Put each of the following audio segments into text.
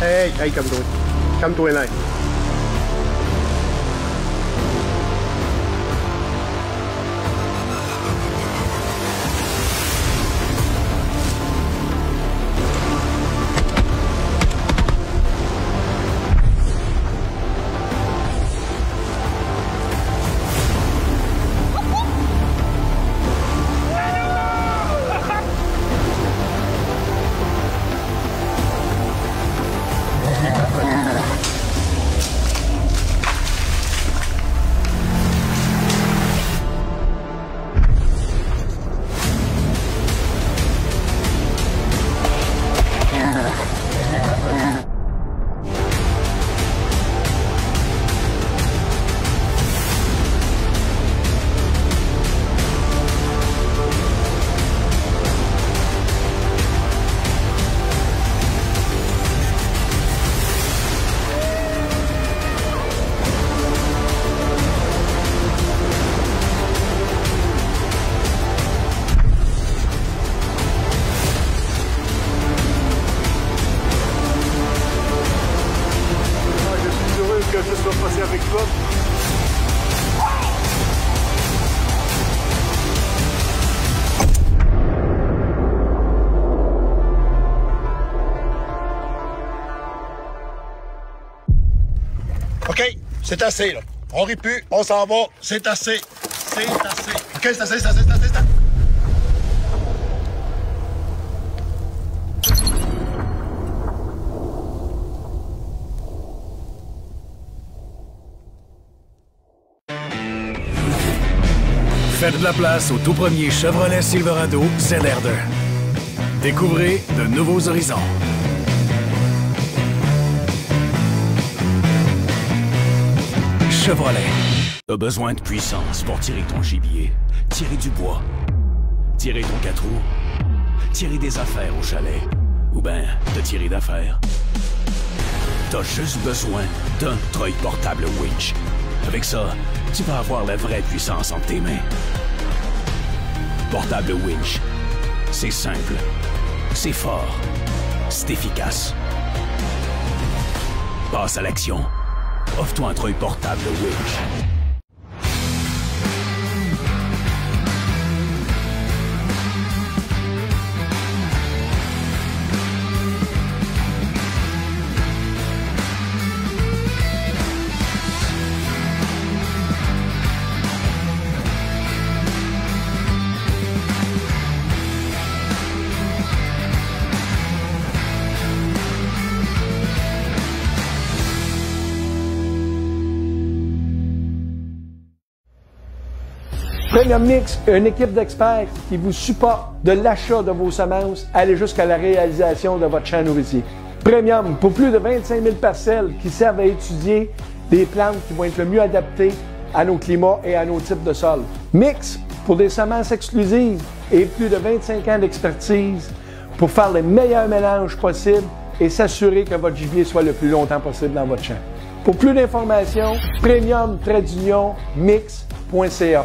Hey, calme-toi. Calme-toi, là. Que je sois passé avec toi. OK, c'est assez, là. On rit plus, on s'en va, c'est assez. C'est assez. OK, c'est assez, c'est assez, c'est assez, c'est assez. Faites de la place au tout premier Chevrolet Silverado ZR2. Découvrez de nouveaux horizons. Chevrolet. T'as besoin de puissance pour tirer ton gibier, tirer du bois, tirer ton 4 roues, tirer des affaires au chalet, ou ben de tirer d'affaires. T'as juste besoin d'un treuil portable winch. Avec ça, tu vas avoir la vraie puissance entre tes mains. Portable winch. C'est simple. C'est fort. C'est efficace. Passe à l'action. Offre-toi un treuil portable winch. Premium Mix, une équipe d'experts qui vous supporte de l'achat de vos semences, aller jusqu'à la réalisation de votre champ nourricier. Premium, pour plus de 25 000 parcelles qui servent à étudier des plantes qui vont être le mieux adaptées à nos climats et à nos types de sols. Mix, pour des semences exclusives et plus de 25 ans d'expertise pour faire les meilleurs mélanges possibles et s'assurer que votre gibier soit le plus longtemps possible dans votre champ. Pour plus d'informations, premium-mix.ca.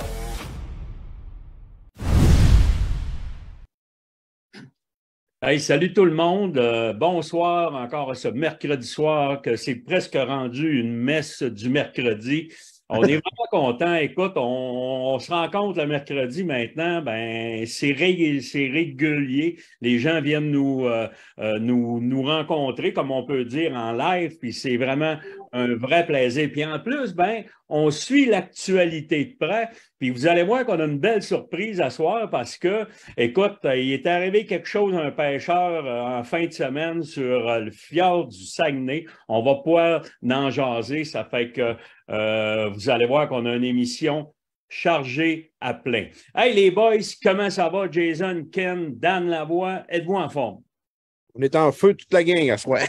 Hey, salut tout le monde. Bonsoir encore ce mercredi soir, que c'est presque rendu une messe du mercredi. On est vraiment contents. Écoute, on se rencontre le mercredi maintenant. Ben, c'est régulier. Les gens viennent nous rencontrer, comme on peut dire, en live. Puis c'est vraiment un vrai plaisir. Puis en plus, ben, on suit l'actualité de près. Puis vous allez voir qu'on a une belle surprise à soir parce que, écoute, il est arrivé quelque chose à un pêcheur en fin de semaine sur le fjord du Saguenay. On va pouvoir en jaser. Ça fait que vous allez voir qu'on a une émission chargée à plein. Hey les boys, comment ça va? Jason, Ken, Dan Lavoie, êtes-vous en forme? On est en feu toute la gang à soir.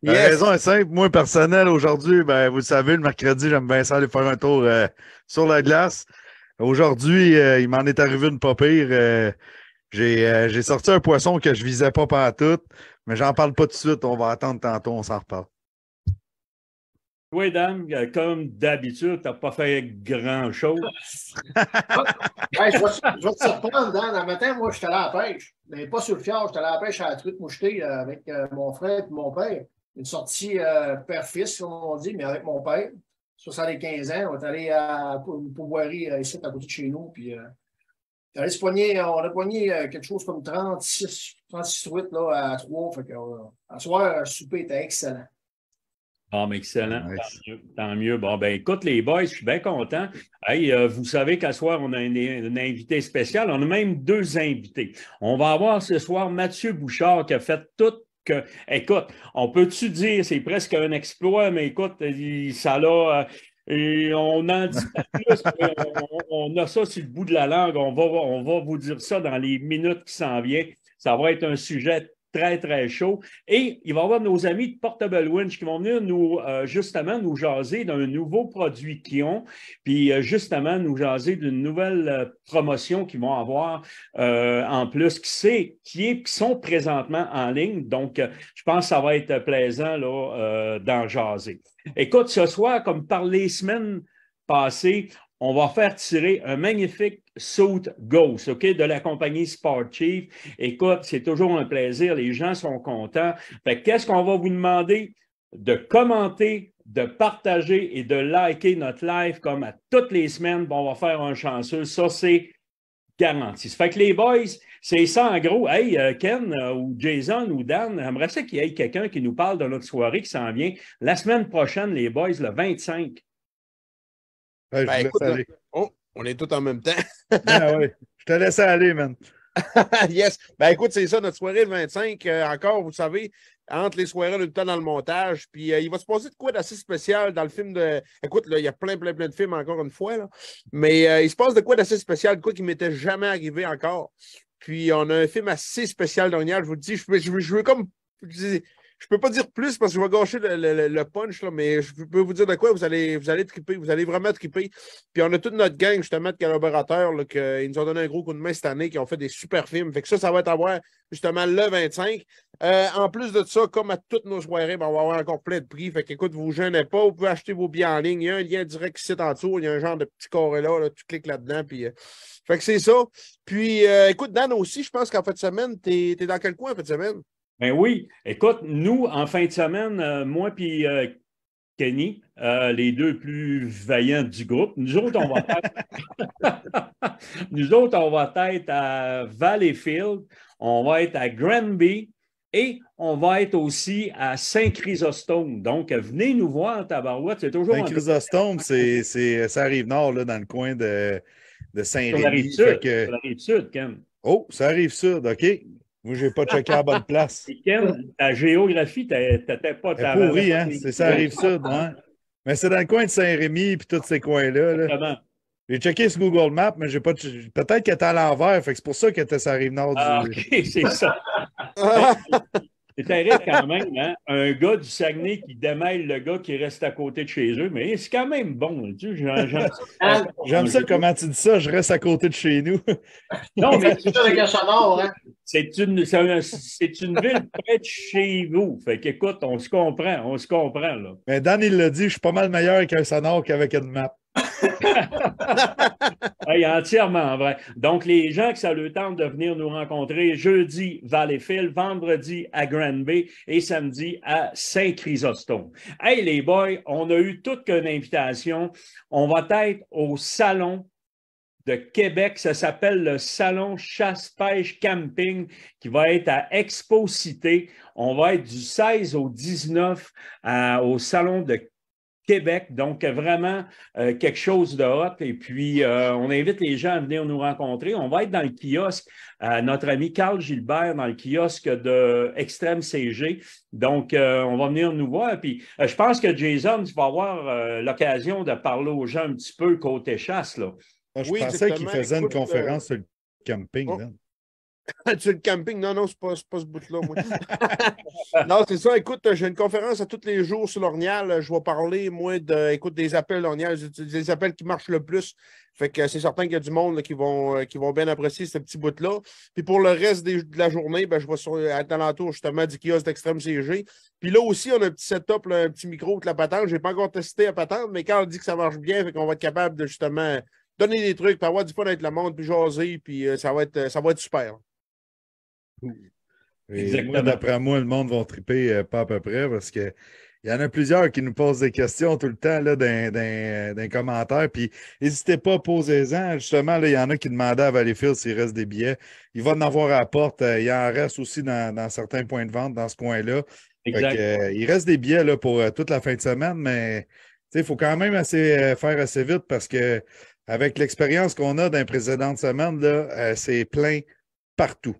La raison est simple. Moi, personnel, aujourd'hui, ben, vous le savez, le mercredi, j'aime bien ça aller faire un tour sur la glace. Aujourd'hui, il m'en est arrivé une pas pire. J'ai sorti un poisson que je visais pas pantoute. Mais j'en parle pas tout de suite. On va attendre tantôt, on s'en reparle. Oui, Dan, comme d'habitude, tu n'as pas fait grand-chose. Ouais, je vais te surprendre, Dan. Un matin, moi, j'étais allé à la pêche. Mais pas sur le fjord, j'étais allé à la pêche à la truite mouchetée avec mon frère et mon père. Une sortie père-fils, comme on dit, mais avec mon père. 75 ans. On est allé à une pourvoirie ici, à côté de chez nous. Puis, on a pogné quelque chose comme 36 truites là, à 3. Fait que, à soir, le souper était excellent. Ah, mais excellent. Nice. Tant mieux. Bon, ben écoute, les boys, je suis bien content. Hey, vous savez qu'à soir, on a un invité spécial. On a même 2 invités. On va avoir ce soir Mathieu Bouchard qui a fait tout. Écoute, on peut-tu dire, c'est presque un exploit, mais écoute, ça l'a. Et on n'en dit pas plus. On a ça sur le bout de la langue. On va vous dire ça dans les minutes qui s'en viennent. Ça va être un sujet très, très chaud. Et il va y avoir nos amis de Portable Winch qui vont venir justement nous jaser d'un nouveau produit qu'ils ont, puis justement nous jaser d'une nouvelle promotion qu'ils vont avoir en plus, qui sont présentement en ligne. Donc, je pense que ça va être plaisant là, d'en jaser. Écoute, ce soir, comme par les semaines passées, on va faire tirer un magnifique Suit Ghost, OK, de la compagnie Sport Chief. Écoute, c'est toujours un plaisir. Les gens sont contents. Fait qu'est-ce qu'on va vous demander? De commenter, de partager et de liker notre live comme à toutes les semaines. Bon, on va faire un chanceux. Ça, c'est garanti. Ça fait que les boys, c'est ça en gros. Hey, Ken ou Jason ou Dan, j'aimerais ça qu'il y ait quelqu'un qui nous parle de notre soirée qui s'en vient la semaine prochaine, les boys, le 25. Ouais, Ben, écoute, on est tous en même temps. Ouais. Je te laisse aller, man. Yes. Ben écoute, c'est ça, notre soirée le 25. Encore, vous savez, entre les soirées, on a le temps dans le montage. Puis il va se passer de quoi d'assez spécial dans le film de. Écoute, là, il y a plein de films encore une fois. Là. Mais il se passe de quoi d'assez spécial, de quoi qui ne m'était jamais arrivé encore. Puis on a un film assez spécial dernière. Je vous le dis, je veux comme. Je peux pas dire plus parce que je vais gâcher le punch, là, mais je peux vous dire de quoi vous allez triper, vous allez vraiment triper. Puis on a toute notre gang justement de collaborateurs là, qui nous ont donné un gros coup de main cette année, qui ont fait des super films. Fait que ça va être à voir justement le 25. En plus de ça, comme à toutes nos soirées, ben, on va avoir encore plein de prix. Fait qu'écoute, vous ne vous gênez pas, vous pouvez acheter vos billets en ligne. Il y a un lien direct ici en dessous, il y a un genre de petit carré là, tu cliques là-dedans. Puis, fait que c'est ça. Puis écoute, Dan aussi, je pense qu'en fin de semaine, t'es dans quel coin en fin de semaine? Ben oui, écoute, nous, en fin de semaine, moi puis Kenny, les 2 plus vaillants du groupe, nous autres, on va être à Valleyfield, on va être à Granby et on va être aussi à Saint-Chrysostome. Donc, venez nous voir en tabarouette, c'est toujours... Saint-Chrysostome, ça arrive nord, là, dans le coin de Saint-Rémy. Sur la Rive-Sud, sur la Rive-Sud, Ken. Oh, ça arrive sud, OK. Moi, je n'ai pas checké à la bonne place. Et Ken, ta géographie, t'étais pas... C'est pourri, hein? C'est ça, arrive sud, hein? Mais c'est dans le coin de Saint-Rémy et tous ces coins-là. Là. J'ai checké sur Google Maps, mais j'ai pas. Peut-être qu'elle était à l'envers, fait que c'est pour ça qu'elle était sur la rive nord du. OK, c'est ça. C'est terrible quand même, hein? Un gars du Saguenay qui démêle le gars qui reste à côté de chez eux, mais c'est quand même bon. J'aime ça comment tu dis ça, je reste à côté de chez nous. Non, mais c'est avec un sonore, hein? C'est une ville près de chez vous. Fait qu'écoute, on se comprend, là. Mais Dan, il l'a dit, je suis pas mal meilleur avec un sonore qu'avec une map. Hey, entièrement vrai. Donc, les gens qui ça le temps de venir nous rencontrer jeudi, Valleyfield, vendredi à Granby et samedi à Saint-Chrysostome. Hey, les boys, on a eu toute qu'une invitation. On va être au salon de Québec. Ça s'appelle le Salon Chasse-Pêche Camping qui va être à Expo Cité. On va être du 16 au 19 au Salon de Québec. Donc, vraiment quelque chose de hot. Et puis, on invite les gens à venir nous rencontrer. On va être dans le kiosque, notre ami Carl Gilbert, dans le kiosque de Extrême CG. Donc, on va venir nous voir. Puis, je pense que Jason, tu vas avoir l'occasion de parler aux gens un petit peu côté chasse, là. Je pensais qu'il faisait une conférence sur le camping. Tu le camping? Non, c'est pas ce bout-là, moi. Non, c'est ça. Écoute, j'ai une conférence à tous les jours sur l'Ornial. Je vais parler, moi, des appels d'Ornial, des appels qui marchent le plus. Fait que c'est certain qu'il y a du monde là, qui vont bien apprécier ce petit bout-là. Puis pour le reste de la journée, ben, je vais être alentour justement du kiosque d'Extrême CG. Puis là aussi, on a un petit setup, là, un petit micro avec la patente. Je n'ai pas encore testé la patente, mais quand on dit que ça marche bien, fait qu'on va être capable de justement donner des trucs, puis avoir du fun avec le monde, puis jaser, puis ça va être super. Moi, d'après moi, le monde va triper pas à peu près parce que il y en a plusieurs qui nous posent des questions tout le temps là, dans les commentaires. Puis n'hésitez pas à poser-en. Justement, là, il y en a qui demandaient à Valleyfield s'il reste des billets. Il va en avoir à la porte. Il en reste aussi dans certains points de vente dans ce coin-là. Il reste des billets là, pour toute la fin de semaine, mais il faut quand même faire assez vite parce que avec l'expérience qu'on a dans les précédentes semaines, là, c'est plein partout.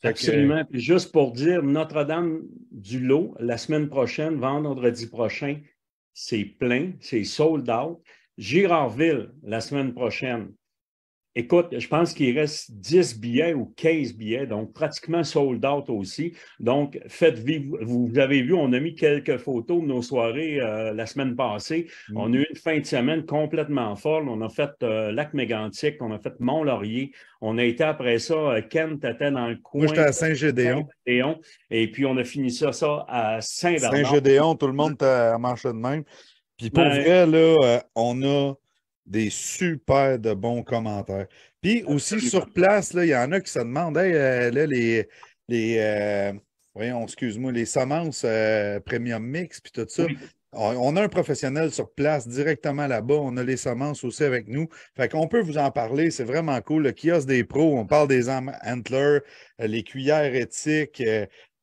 Absolument. Puis juste pour dire, Notre-Dame-du-Lot, la semaine prochaine, vendredi prochain, c'est plein, c'est sold out. Girardville, la semaine prochaine. Écoute, je pense qu'il reste 10 billets ou 15 billets, donc pratiquement sold out aussi. Donc, faites vivre. Vous avez vu, on a mis quelques photos de nos soirées la semaine passée. On a eu une fin de semaine complètement folle. On a fait Lac-Mégantic, on a fait Mont-Laurier. On a été après ça, Ken, tu étais dans le coin. Moi, j'étais à Saint-Gédéon. Et puis, on a fini ça à Saint-Bernard. Saint-Gédéon, tout le monde t'a marché de même. Puis pour vrai, là, on a des super de bons commentaires. Puis aussi, sur place, il y en a qui se demandent, là, voyons, excuse-moi, les semences Premium Mix, puis tout ça. Oui. On a un professionnel sur place directement là-bas. On a les semences aussi avec nous. Fait qu'on peut vous en parler. C'est vraiment cool. Le kiosque des pros, on parle des antlers, les cuillères éthiques.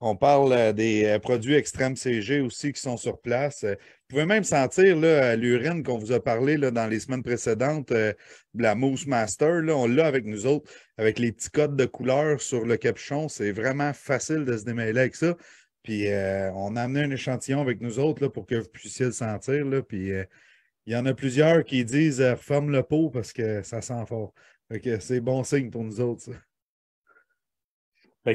On parle des produits Extrême CG aussi qui sont sur place. Vous pouvez même sentir l'urine qu'on vous a parlé là, dans les semaines précédentes, la Mousse Master. Là, on l'a avec nous autres, avec les petits codes de couleur sur le capuchon. C'est vraiment facile de se démêler avec ça. Puis on a amené un échantillon avec nous autres là, pour que vous puissiez le sentir. Là. Puis il y en a plusieurs qui disent referme le pot parce que ça sent fort. Fait que c'est bon signe pour nous autres, ça.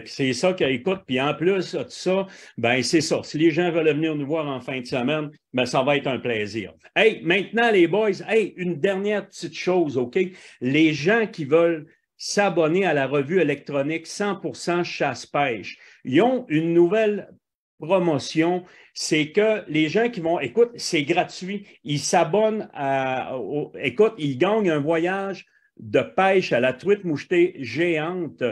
C'est ça qu'ils écoutent. Puis en plus de ça, ben c'est ça. Si les gens veulent venir nous voir en fin de semaine, ben ça va être un plaisir. Hey, maintenant les boys, une dernière petite chose, OK? Les gens qui veulent s'abonner à la revue électronique 100% chasse-pêche, ils ont une nouvelle promotion, c'est que les gens qui vont, écoute, c'est gratuit, ils s'abonnent écoute, ils gagnent un voyage de pêche à la truite mouchetée géante.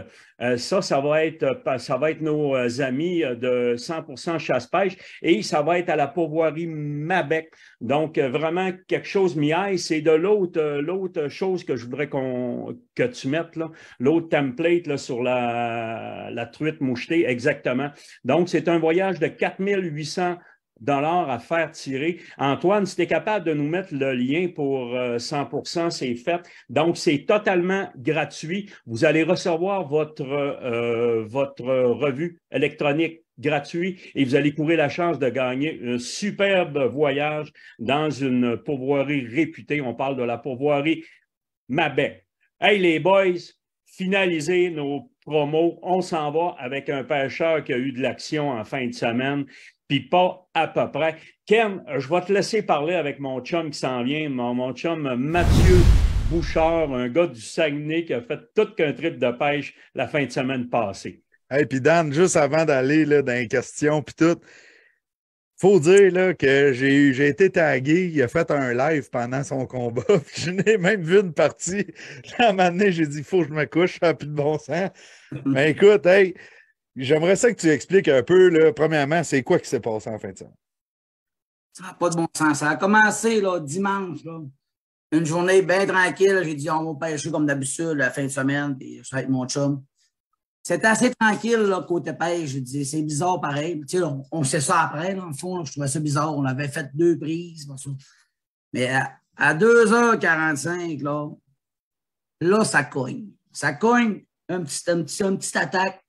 Ça va être nos amis de 100% chasse-pêche et ça va être à la pourvoirie Mabec. Donc, vraiment quelque chose mi-aille. C'est de l'autre chose que je voudrais que tu mettes, là, l'autre template là, sur la truite mouchetée, exactement. Donc, c'est un voyage de 4800 $ à faire tirer. Antoine, si tu es capable de nous mettre le lien pour 100%, c'est fait. Donc, c'est totalement gratuit. Vous allez recevoir votre revue électronique gratuit et vous allez courir la chance de gagner un superbe voyage dans une pourvoirie réputée. On parle de la pourvoirie Mabec. Hey, les boys, finalisez nos promos. On s'en va avec un pêcheur qui a eu de l'action en fin de semaine. Puis pas à peu près. Ken, je vais te laisser parler avec mon chum qui s'en vient, mon chum Mathieu Bouchard, un gars du Saguenay qui a fait tout qu'un trip de pêche la fin de semaine passée. Hey, puis Dan, juste avant d'aller là, dans les questions puis tout, faut dire là, que j'ai été tagué, il a fait un live pendant son combat, puis je n'ai même vu une partie. Là, à un moment donné, j'ai dit, il faut que je me couche, ça n'a plus de bon sens. Mais écoute, hey, j'aimerais ça que tu expliques un peu, là, premièrement, c'est quoi qui s'est passé en fin de semaine? Ça n'a pas de bon sens. Ça a commencé là, dimanche. Là. Une journée bien tranquille. J'ai dit, on va pêcher comme d'habitude la fin de semaine, puis je suis avec mon chum. C'était assez tranquille là, côté pêche. Je dis, c'est bizarre pareil. Tu sais, on sait ça après, dans le fond. Là, je trouvais ça bizarre. On avait fait 2 prises. Mais à 2h45, là, ça cogne. Ça cogne, une petite attaque.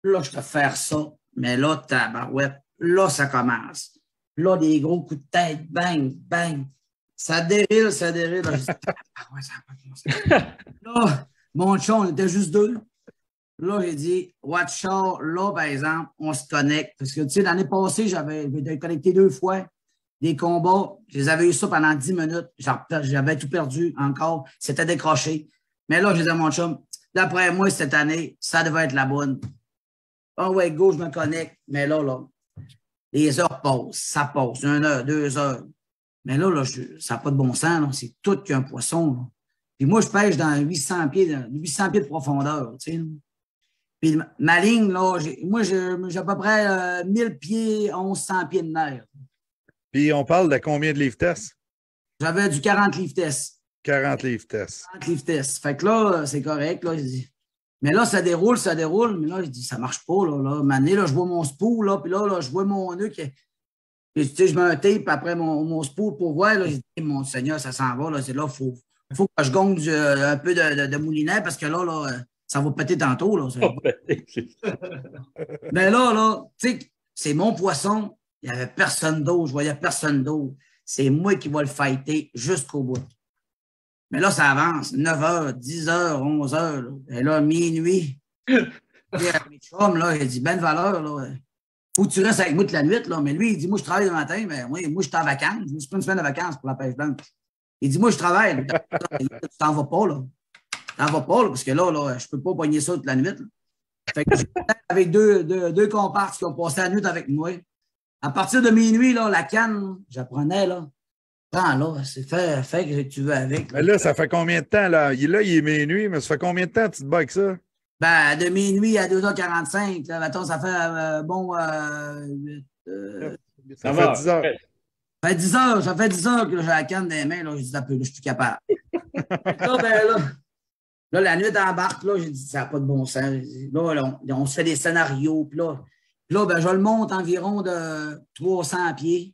Là, je te fais ça. Mais là, tabarouette, là, ça commence. Là, des gros coups de tête, bang, bang. Ça dérile. Là, je dis, ça n'a pas de bon sens. Mon chum, on était juste deux. Là, j'ai dit, watch out, là, par exemple, on se connecte. Parce que, tu sais, l'année passée, j'avais été connecté 2 fois. Des combats, je les avais eu ça pendant 10 minutes. J'avais tout perdu encore. C'était décroché. Mais là, je disais à mon chum, d'après moi, cette année, ça devait être la bonne. Ah ouais, go, je me connecte. Mais là, les heures passent. Ça passe. 1 heure, 2 heures. Mais là, ça n'a pas de bon sens. C'est tout qu'un poisson. Là. Puis moi, je pêche dans 800 pieds de profondeur. Tu sais. Puis ma ligne, là, j'ai à peu près 1000 pieds, 1100 pieds de nerf. Puis on parle de combien de livres test? J'avais du 40 livres test. 40 livres test. 40 livres test. Fait que là, c'est correct. Là, mais là, ça déroule. Mais là, je dis, ça marche pas. Là. Maintenant, là, je vois mon spool, là, puis là, je vois mon nœud qui est. Puis, tu sais, je mets un tape après mon spool pour voir. Là, je dis, mon Seigneur, ça s'en va. Là, c'est là, faut que je gongue un peu de moulinet parce que là, ça va péter tantôt. Là, mais là, tu sais, c'est mon poisson. Il n'y avait personne d'autre. Je voyais personne d'autre. C'est moi qui vais le fighter jusqu'au bout. Mais là, ça avance. 9 h, 10 h, 11 h. Là. Et là, minuit. Mes chums, là, il dit, ben de valeur, là. Faut que tu restes avec moi toute la nuit, là. Mais lui, il dit, moi, je travaille le matin, mais moi, je suis en vacances. Je me suis pris une semaine de vacances pour la pêche blanche. Il dit, moi, je travaille. Tu t'en vas pas, là. Tu t'en vas pas, là, parce que là, je peux pas pogner ça toute la nuit. Là. Fait que j'étais avec deux comparses qui ont passé la nuit avec moi. À partir de minuit, là, la canne, j'apprenais, là. Prends, là, c'est fait ce que tu veux avec. Là. Mais là, ça fait combien de temps, là? Il est minuit, mais ça fait combien de temps que tu te bats avec ça? Ben, de minuit à 2h45, là, mettons, ça fait, ça fait 10 heures. Ça fait 10 heures que j'ai la canne dans les mains, là, je dis, je suis plus capable. Là, la nuit embarque, là, j'ai dit, ça n'a pas de bon sens. Là, on se fait des scénarios, puis là, ben, je le monte environ de 300 pieds.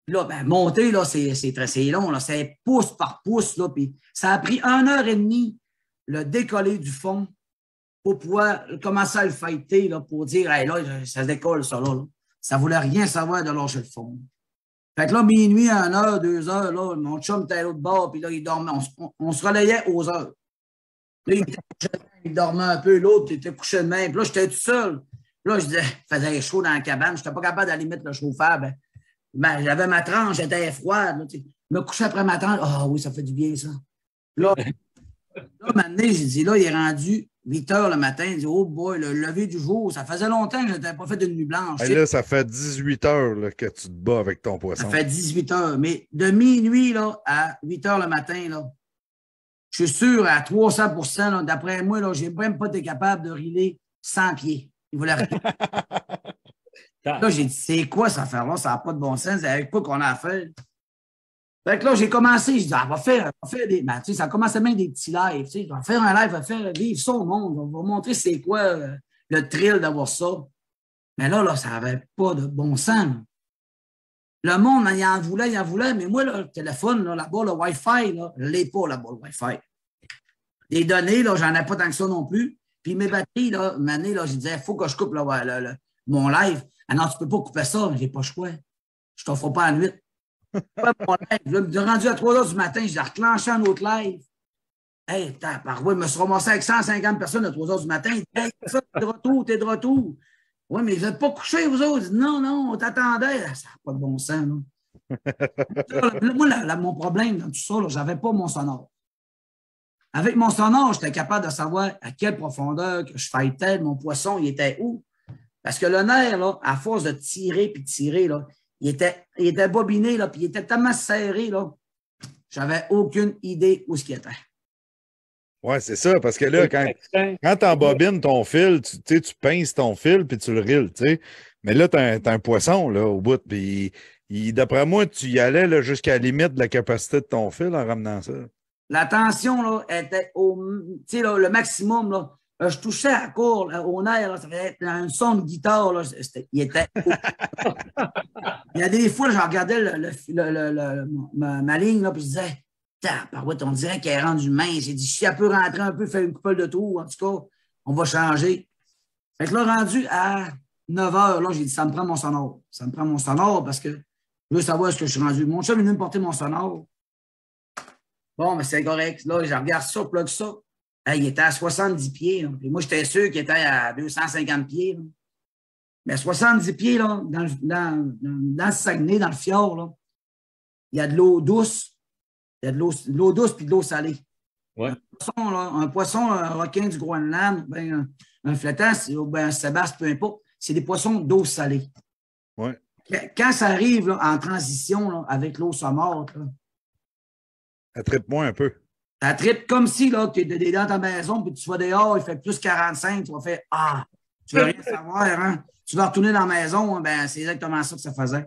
Puis là, ben, monter, là, c'est long, là, c'est pouce par pouce, là, puis ça a pris 1h30 le décoller du fond pour pouvoir commencer à le fighter, là, pour dire, hey, là, ça se décolle, ça, là. Ça ne voulait rien savoir de lâcher le fond. Fait que là, minuit, 1 h, 2 h, là, mon chum était à l'autre bord, puis là, il dormait. On se relayait aux heures. Là, il dormait un peu, l'autre était couché de main. Puis là, j'étais tout seul. Là, je disais, il faisait chaud dans la cabane. Je n'étais pas capable d'aller mettre le chauffeur. Ben, j'avais ma tranche, j'étais froide. Là, je me couchais après ma tranche. Ah oui, ça fait du bien, ça. Là, maintenant, j'ai dit, là, il est rendu 8 h le matin. Il dit, oh boy, le lever du jour. Ça faisait longtemps que je n'avais pas fait de nuit blanche. Et là, ça fait 18 heures là, que tu te bats avec ton poisson. Ça fait 18 heures. Mais de minuit là, à 8 h le matin, là, je suis sûr à 300 là, d'après moi, je n'ai même pas été capable de riler 100 pieds. Il voulait rien. Là, j'ai dit, c'est quoi cette affaire-là? Ça n'a pas de bon sens. C'est avec quoi qu'on a à faire? Fait que là, j'ai commencé. Je dis, on va faire des. Ben, tu sais, ça commençait même des petits lives. Tu sais, on va faire un live, on va faire vivre ça au monde. On va montrer c'est quoi le thrill d'avoir ça. Mais là, ça n'avait pas de bon sens. Là. Le monde, il en voulait, mais moi, là, le téléphone, là-bas, le Wi-Fi, là, je ne l'ai pas là-bas, le Wi-Fi. Les données, là, j'en ai pas tant que ça non plus. Puis mes batteries, là, une année, là, je disais, il faut que je coupe là, mon live. Ah non, tu ne peux pas couper ça, j'ai pas le choix. Je t'offre pas la nuit. Mon live. Je me suis rendu à 3 h du matin, j'ai reclenché un autre live. Hey, je me suis ramassé avec 150 personnes à 3 h du matin. Hey, ça, t'es de retour. Oui, mais vous n'êtes pas couchés, vous autres. Non, on t'attendait. Ça n'a pas de bon sens, là. Moi, mon problème dans tout ça, je n'avais pas mon sonore. Avec mon sonore, j'étais capable de savoir à quelle profondeur que je fightais, mon poisson, il était où. Parce que le nerf, là, à force de tirer puis tirer, là, il était bobiné, là, puis il était tellement serré, là, j'avais aucune idée où ce qu'il était. Oui, c'est ça, parce que là, quand tu embobines ton fil, tu pinces ton fil puis tu le riles, tu sais. Mais là, tu as un poisson là, au bout, puis d'après moi, tu y allais là, jusqu'à la limite de la capacité de ton fil en ramenant ça. La tension là, était le maximum. Là. Je touchais à court, là, au nerf, là, ça faisait un son de guitare. Là, il était. Il y a des fois, là, je regardais ma ligne, là, puis je disais. On dirait qu'elle est rendue mince. J'ai dit, si elle peut rentrer un peu, faire une couple de tour, en tout cas, on va changer. Fait que là, rendu à 9 h, là, j'ai dit, ça me prend mon sonore. Ça me prend mon sonore parce que je veux savoir ce que je suis rendu. Mon chum est venu me porter mon sonore. Bon, mais c'est correct. Là, je regarde ça, plug ça. il était à 70 pieds. Là. Puis moi, j'étais sûr qu'il était à 250 pieds. Là. Mais 70 pieds, là, dans le Saguenay, dans le fjord, là, il y a de l'eau douce. Il y a de l'eau douce puis de l'eau salée. Ouais. Un poisson, un requin du Groenland, ben, un flétan, ben, un sébaste, peu importe, c'est des poissons d'eau salée. Ouais. Quand ça arrive là, en transition là, avec l'eau saumâtre, là, elle trippe moins un peu. ça trippe comme si tu es dans ta maison puis tu vas dehors, il fait plus 45, tu vas faire ah, tu veux rien savoir, hein? Tu vas retourner dans la maison, ben, c'est exactement ça que ça faisait.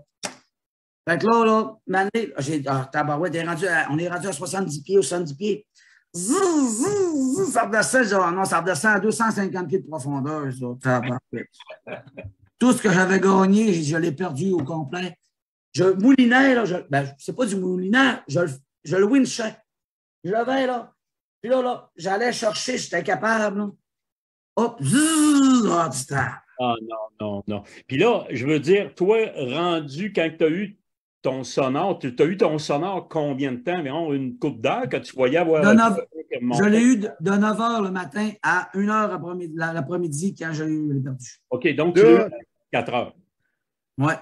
Fait que là, tabarouette, on est rendu à 70 pieds ou 70 pieds. Ça redescend, ça redescend à 250 pieds de profondeur. Tout ce que j'avais gagné, je l'ai perdu au complet. Je moulinais, là, c'est pas du moulinage, je le winchais. Je l'avais là. Puis là, j'allais chercher, j'étais capable. Là. Hop, Ah non. Puis là, je veux dire, toi, rendu quand tu as eu ton sonore, tu as eu ton sonore combien de temps? Environ une couple d'heures que tu voyais avoir... Je l'ai eu de 9 h le matin à 1 h l'après-midi quand j'ai eu le perdu. OK, donc tu l'as eu 4 heures. Ouais.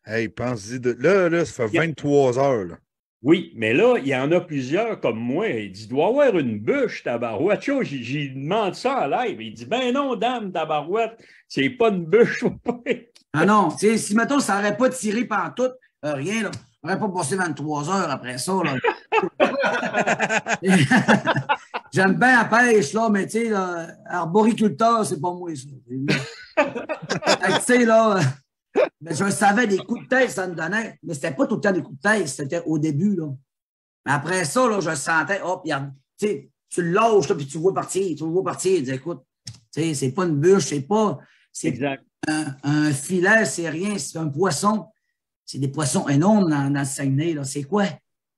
Hey, pense-y. Là, ça fait 23 heures. Là. Oui, mais là, il y en a plusieurs comme moi. Il dit, il doit y avoir une bûche, tabarouette. J'ai demandé ça en live. Il dit, ben non, dame, tabarouette, c'est pas une bûche. Ah non, si, mettons, ça n'aurait pas tiré pantoute, rien, là. On n'aurait pas passé 23 heures après ça, là. J'aime bien la pêche, là, mais tu sais, arboriculteur, c'est pas moi, ça. Tu sais, là, mais je savais des coups de tête, ça me donnait, mais c'était pas tout le temps des coups de tête, c'était au début, là. Mais après ça, là, je sentais, hop, tu sais, tu le lâches, là, puis tu le vois partir, il dit, écoute, tu sais, c'est pas une bûche, c'est pas, c'est un filet, c'est rien, c'est un poisson. C'est des poissons énormes dans le Saguenay, là. C'est quoi?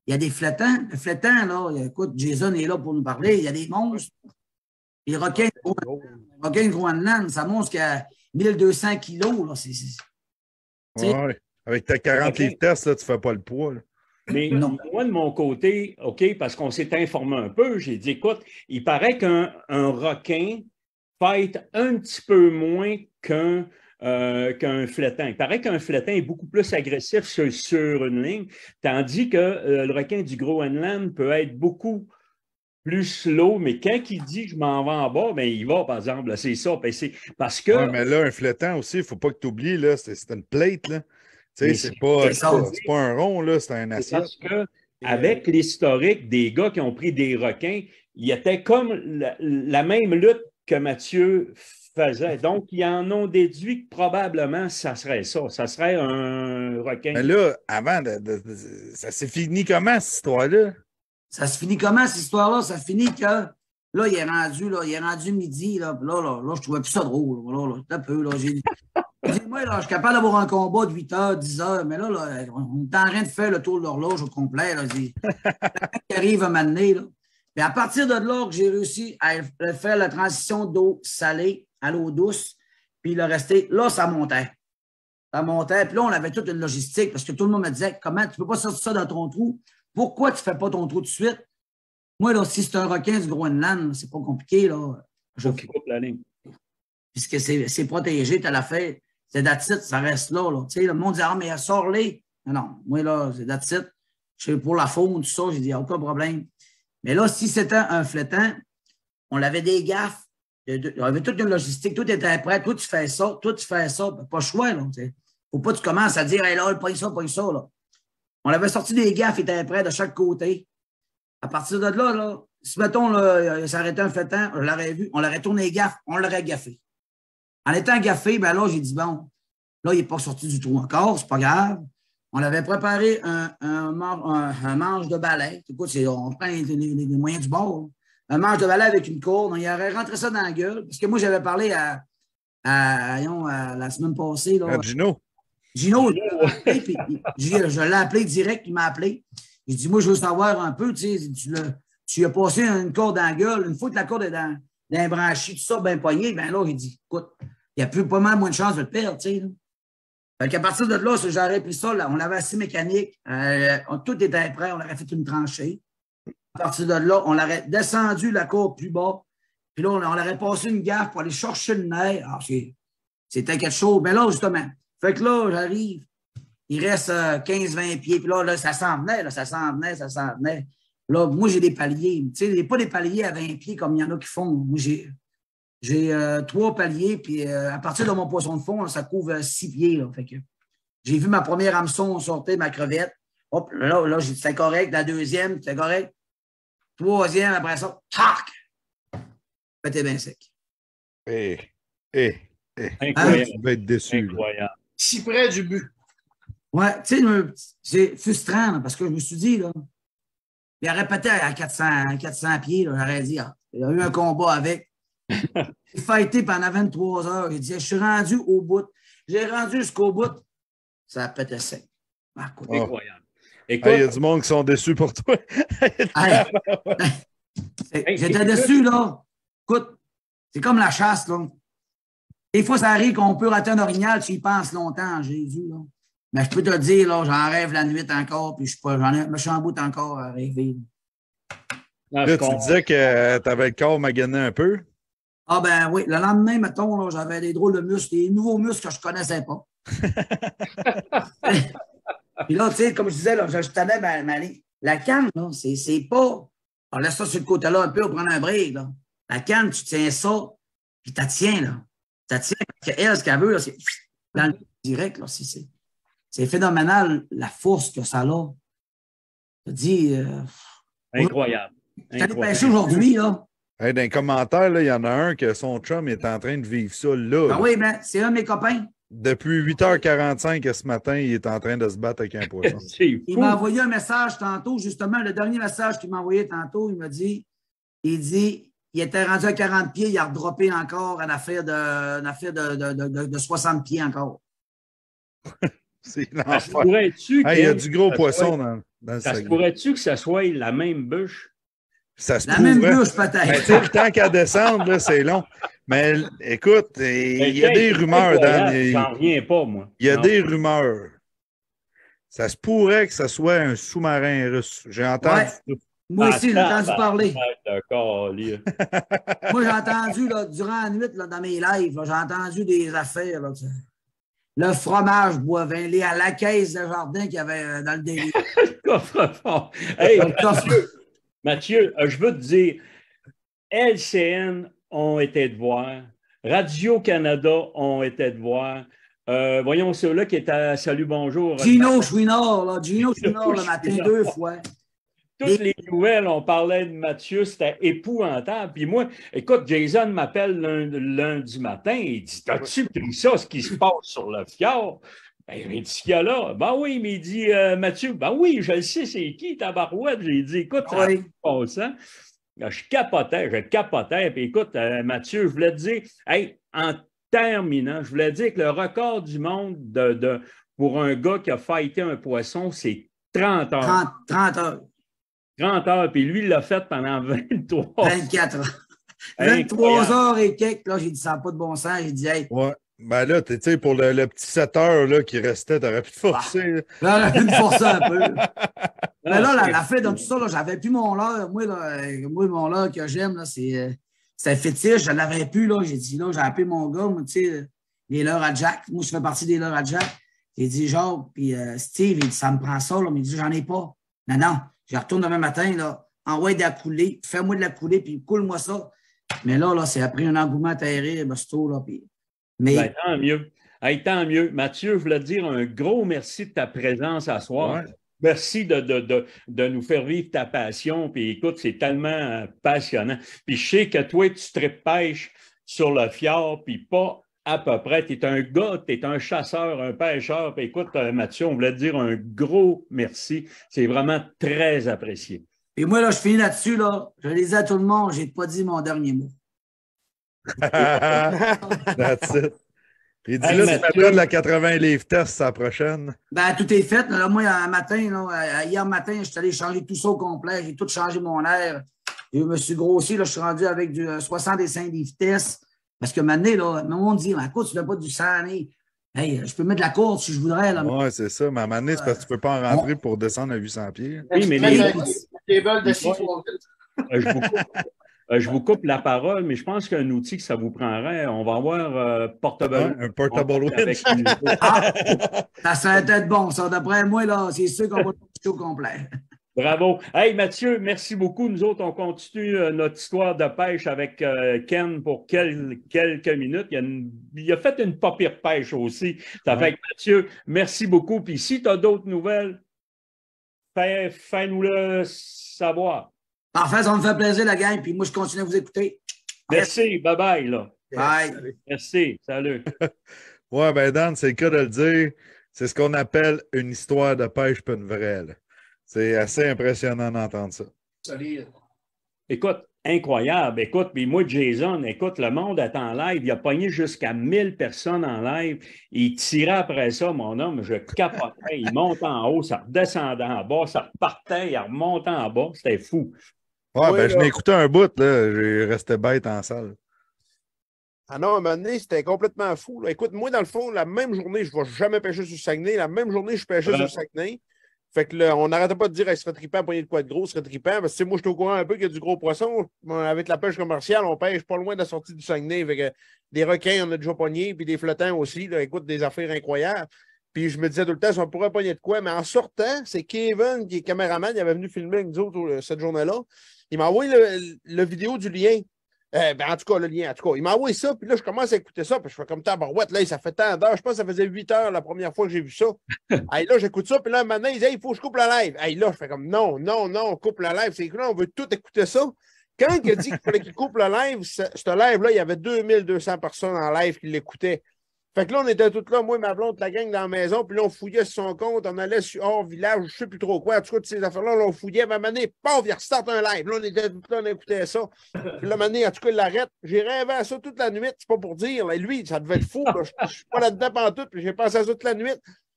Il y a des flétans. Le flétan, là, écoute, Jason est là pour nous parler. Il y a des monstres. Les requins de Groenland, ça montre qu'il y a 1200 kilos, là. Ouais. Avec ta 40 livres test, là, tu ne fais pas le poids, là. Mais non. Moi, de mon côté, OK, parce qu'on s'est informé un peu, j'ai dit, écoute, il paraît qu'un requin fight un petit peu moins qu'un flétan. Il paraît qu'un flétan est beaucoup plus agressif sur une ligne, tandis que le requin du Groenland peut être beaucoup plus slow, mais quand il dit je m'en vais en bas, bien, il va, par exemple. C'est ça. Ben, c'est parce que... Oui, mais là, un flétan aussi, il ne faut pas que tu oublies, là, c'est une plate, là. Tu sais, c'est pas un rond, là, c'est un assiette. Parce que, avec l'historique des gars qui ont pris des requins, il y était comme la même lutte que Mathieu faisait. Donc, ils en ont déduit que probablement, ça serait ça. Ça serait un requin. Mais là, avant, ça s'est fini comment, cette histoire-là? Ça se finit comment, cette histoire-là? Ça finit que, là, il est rendu midi, là, je trouvais plus ça drôle. Là, un peu, là, j'ai dit, moi, là, je suis capable d'avoir un combat de 8 h, 10 h, mais là, on est en train de faire le tour de l'horloge au complet, là. Qui arrive à m'amener, là. Puis à partir de là, que j'ai réussi à faire la transition d'eau salée à l'eau douce, puis le resté, là, ça montait. Ça montait. Puis là, on avait toute une logistique parce que tout le monde me disait, comment tu ne peux pas sortir ça dans ton trou? Pourquoi tu ne fais pas ton trou tout de suite? Moi, là, si c'est un requin du Groenland, c'est pas compliqué, là. Je coupe la ligne. Puisque c'est protégé, tu as la fait. C'est that's it, ça reste là, là. Tu sais, le monde dit, ah, mais sors-les. Non, moi, là, c'est that's it. Je suis pour la faune, tout ça, j'ai dit, aucun problème. Mais là, si c'était un flétan, on avait des gaffes. On avait toute une logistique, tout était prêt, toi tu fais ça, pas le choix, là. Faut pas que tu commences à dire, hey, là, pas ça, là. On avait sorti des gaffes, ils étaient prêts de chaque côté. À partir de là, si mettons, là, ça arrêtait un flétan, je l'aurais vu, on l'aurait tourné les gaffes, on l'aurait gaffé. En étant gaffé, ben là, j'ai dit, bon, là, il n'est pas sorti du trou encore, c'est pas grave. On avait préparé un manche de balai. Écoute, on prend les moyens du bord. Un manche de balai avec une corde. On y aurait rentré ça dans la gueule. Parce que moi, j'avais parlé à la semaine passée. Là, à Gino. Gino, je l'ai appelé direct, il m'a appelé. J'ai dit, moi, je veux savoir un peu, tu sais, tu as passé une corde dans la gueule. Une fois que la corde est dans un branchi, tout ça, bien pogné, ben là, il dit, écoute, il y a plus pas mal moins de chances de le perdre, tu sais. Fait qu'à partir de là, j'aurais pris ça, là, on l'avait assez mécanique, tout était prêt, on aurait fait une tranchée. À partir de là, on l'aurait descendu la côte plus bas. Puis là, on aurait passé une gaffe pour aller chercher le nerf. Alors, c'était quelque chose. Mais là, justement, fait que là, j'arrive. Il reste 15-20 pieds. Puis là, ça s'en venait, ça s'en venait. Là, moi, j'ai des paliers. Tu sais, j'ai pas des paliers à 20 pieds comme il y en a qui font. Moi, j'ai 3 paliers. Puis à partir de mon poisson de fond, là, ça couvre 6 pieds. Là. Fait que j'ai vu ma première hameçon sortir, ma crevette. Hop, là c'était correct. La deuxième, c'était correct. Troisième, après ça, tac! C'était bien sec. Incroyable. Tu vas être déçu. Incroyable. Si près du but. Ouais, tu sais, c'est frustrant là, parce que je me suis dit, là, il a répété à 400 pieds, là, j'aurais dit, il y a eu un combat avec. Il fighté pendant 23 heures. Il disait, je suis rendu au bout. J'ai rendu jusqu'au bout. Ça a pété sec. Incroyable. Il y a du monde qui sont déçus pour toi. J'étais déçu, là. Écoute, c'est comme la chasse, là. Des fois, ça arrive qu'on peut rater un orignal, tu y penses longtemps, Jésus, là. Mais je peux te dire, là, j'en rêve la nuit encore, puis je suis en bout encore à rêver. Là, tu disais que tu avais le corps magané un peu. Ah ben oui, le lendemain, mettons, là, j'avais des drôles de muscles, des nouveaux muscles que je ne connaissais pas. Puis là, tu sais, comme je disais, là, je tenais la canne, là, c'est pas. On laisse ça sur le côté-là un peu, on prend un break, là. La canne, tu tiens ça, puis tu tiens, là. Tu tiens, parce qu'elle, ce qu'elle veut, là, c'est dans le direct, là. C'est phénoménal, la force que ça a. Je te dis. Incroyable. Je allé pêcher aujourd'hui, là. Hey, dans les commentaires, il y en a un que son chum est en train de vivre ça là. Ben oui, mais c'est un de mes copains. Depuis 8h45 ce matin, il est en train de se battre avec un poisson. Il m'a envoyé un message tantôt, justement, le dernier message qu'il m'a envoyé tantôt, il dit, il était rendu à 40 pieds, il a redroppé encore une affaire de 60 pieds encore. C'est l'enfer. Il y a du gros poisson dans le Ça se pourrait-tu que ça soit la même bûche? Ça se la même bûche, peut-être. Mais le temps qu'à descendre, là, c'est long. Mais écoute, il y a des rumeurs. J'en reviens pas, moi. Il y a des rumeurs. Ça se pourrait que ce soit un sous-marin russe. J'ai entendu. Ouais. Moi aussi, j'ai entendu parler. D'accord, moi, j'ai entendu, là, durant la nuit, là, dans mes lives, j'ai entendu des affaires. Là, le fromage Boivin, à la caisse de jardin qu'il y avait dans le délire. Le coffre-fort. Hey, Mathieu, je veux te dire, LCN ont été de voir, Radio-Canada ont été de voir. Voyons ceux-là qui étaient à Salut Bonjour. Gino Chouinard, le matin 2 fois. Toutes les nouvelles, on parlait de Mathieu, c'était épouvantable. Puis moi, écoute, Jason m'appelle lundi matin, il dit, t'as-tu pris ça, ce qui se passe sur le fjord? Ben, il dit, ce qu'il y a là? Ben oui, mais il dit, Mathieu, ben oui, je le sais, c'est qui, tabarouette? J'ai dit, écoute, ça passe, hein? Je capotais. Puis écoute, Mathieu, je voulais te dire, hey, en terminant, je voulais dire que le record du monde pour un gars qui a fighté un poisson, c'est 30 heures. 30 heures. 30 heures, puis lui, il l'a fait pendant 24 heures. 23 heures et quelques, là, j'ai dit, ça n'a pas de bon sens. J'ai dit, hey. Ouais. Ben là, tu sais, pour le petit 7 heures là, qui restait, t'aurais pu te forcer. Là, j'aurais pu me forcer un peu. Mais là, la fête dans tout ça, j'avais plus mon leurre. Moi, mon leurre que j'aime, c'est un fétiche. Je ne l'avais plus, là. J'ai dit, là, j'ai appelé mon gars, moi, tu sais, les leurres à Jack. Moi, je fais partie des leurres à Jack. J'ai dit, genre, puis Steve, il dit, ça me prend ça, là. Mais il dit, j'en ai pas. Non. Je retourne demain matin, là, envoie de la coulée, fais-moi de la coulée, puis coule-moi ça. Mais là, c'est après un engouement terrible, c'est tout, là. Puis... Mais... Ben, tant mieux. Hey, tant mieux. Mathieu, je voulais te dire un gros merci de ta présence à soir. Ouais. Merci de nous faire vivre ta passion. Puis écoute, c'est tellement passionnant. Puis je sais que toi, tu tripes-pêches sur le fjord, puis pas à peu près. Tu es un gars, tu es un chasseur, un pêcheur. Puis écoute, Mathieu, on voulait te dire un gros merci. C'est vraiment très apprécié. Et moi, là, je finis là-dessus, là. Je le dis à tout le monde, je n'ai pas dit mon dernier mot. That's it. Il dit là, tu m'appelles la 80 livres test la prochaine. Ben, tout est fait. Là, moi, hier matin, je suis allé changer tout ça au complet. J'ai tout changé mon air. Je me suis grossi. Là, je suis rendu avec du 65 livres test. Parce que maintenant, là, le monde dit, écoute, tu n'as pas du 100 années. Hey, je peux mettre de la corde si je voudrais. Oui, c'est ça. Mais à un moment donné, c'est parce que tu ne peux pas en rentrer pour descendre à 800 pieds. Oui, mais Des vols de Ouais. 6 Je vous coupe la parole, mais je pense qu'un outil que ça vous prendrait, on va avoir portable. Un portable winch. Ah, ça serait peut-être bon, ça. D'après moi, là, c'est sûr qu'on va toucher au complet. Bravo. Hey, Mathieu, merci beaucoup. Nous autres, on continue notre histoire de pêche avec Ken pour quelques minutes. Il a fait une pas pire pêche aussi. Ça fait que Mathieu, merci beaucoup. Puis si tu as d'autres nouvelles, fais-nous-le savoir. Parfait, ça me fait plaisir, la gang. Puis moi, je continue à vous écouter. Merci. Bye-bye. Là. Bye. Merci. Salut. Ouais, ben Dan, c'est le cas de le dire. C'est ce qu'on appelle une histoire de pêche, pas une vraie. Là. C'est assez impressionnant d'entendre ça. Solide. Écoute, incroyable. Écoute, puis moi, Jason, écoute, le monde est en live. Il a pogné jusqu'à 1000 personnes en live. Il tirait après ça, mon homme. Je capotais. Il monte en haut, ça redescendait en bas, ça repartait, il remontait en bas. C'était fou. Ouais, Oui, ben je là. n'ai écouté un bout, là. J'ai resté bête en salle. Ah non, à un moment donné, c'était complètement fou. Là. Écoute, moi, dans le fond, la même journée, je ne vais jamais pêcher sur le Saguenay. La même journée, je pêchais sur le Saguenay. Fait que là, on n'arrêtait pas de dire, ce serait trippant, poigner de quoi de gros, ce serait trippant. Parce que moi, je suis au courant un peu qu'il y a du gros poisson. Avec la pêche commerciale, on pêche pas loin de la sortie du Saguenay. Fait que des requins, on a déjà pogné, puis des flottants aussi. Là, écoute, des affaires incroyables. Puis je me disais tout le temps, si on pourrait pogner de quoi. Mais en sortant, c'est Kevin, qui est caméraman, il avait venu filmer avec nous autres cette journée-là. Il m'a envoyé le vidéo du lien. En tout cas, le lien, en tout cas. Il m'a envoyé ça, puis là, je commence à écouter ça, puis je fais comme tabarouette, là, ça fait tant d'heures. Je pense que ça faisait 8 heures la première fois que j'ai vu ça. Hey, là, j'écoute ça, puis là, maintenant, il dit, hey, il faut que je coupe la live. Hey, là, je fais comme, non, on coupe la live. C'est que là, on veut tout écouter ça. Quand il a dit qu'il fallait qu'il coupe la live, ce live-là, il y avait 2200 personnes en live qui l'écoutaient. Fait que là, on était tous là, moi, ma blonde, la gang dans la maison, puis là, on fouillait sur son compte, on allait hors village, je sais plus trop quoi. En tout cas, ces affaires-là, on fouillait, mais à un moment donné, paf, il restart un live. Là, on était tous là, on écoutait ça. Puis là, à un moment donné, en tout cas, il l'arrête. J'ai rêvé à ça toute la nuit, c'est pas pour dire. Là, lui, ça devait être fou. Là. Je suis pas là-dedans pendant tout, puis j'ai pensé à ça toute la nuit.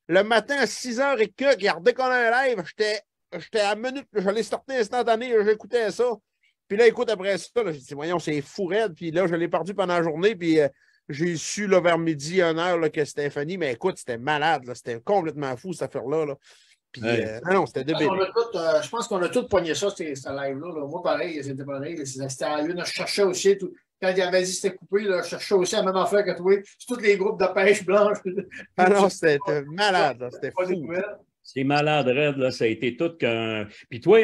Le matin, à 6h et quelques, il a redécollé un live. J'étais à minute, j'allais sortir instantané, j'écoutais ça. Puis là, écoute, après ça, j'ai dit, voyons, c'est fou raide. Puis là, je l'ai perdu pendant la journée, puis j'ai su là, vers midi, 1h, là, que c'était fini. Mais écoute, c'était malade. C'était complètement fou, cette affaire-là. Là. Puis, non, c'était débile. Je pense qu'on a tous pogné ça, ce live-là. Là. Moi, pareil, c'était pareil. C'était à une. Je cherchais aussi, quand il avait dit que c'était coupé, là, je cherchais aussi la même affaire que toi. C'est tous les groupes de pêche blanche. Ah non, c'était malade. Là. C'était fou. C'est malade, Red, là. Ça a été tout qu'un. Puis toi,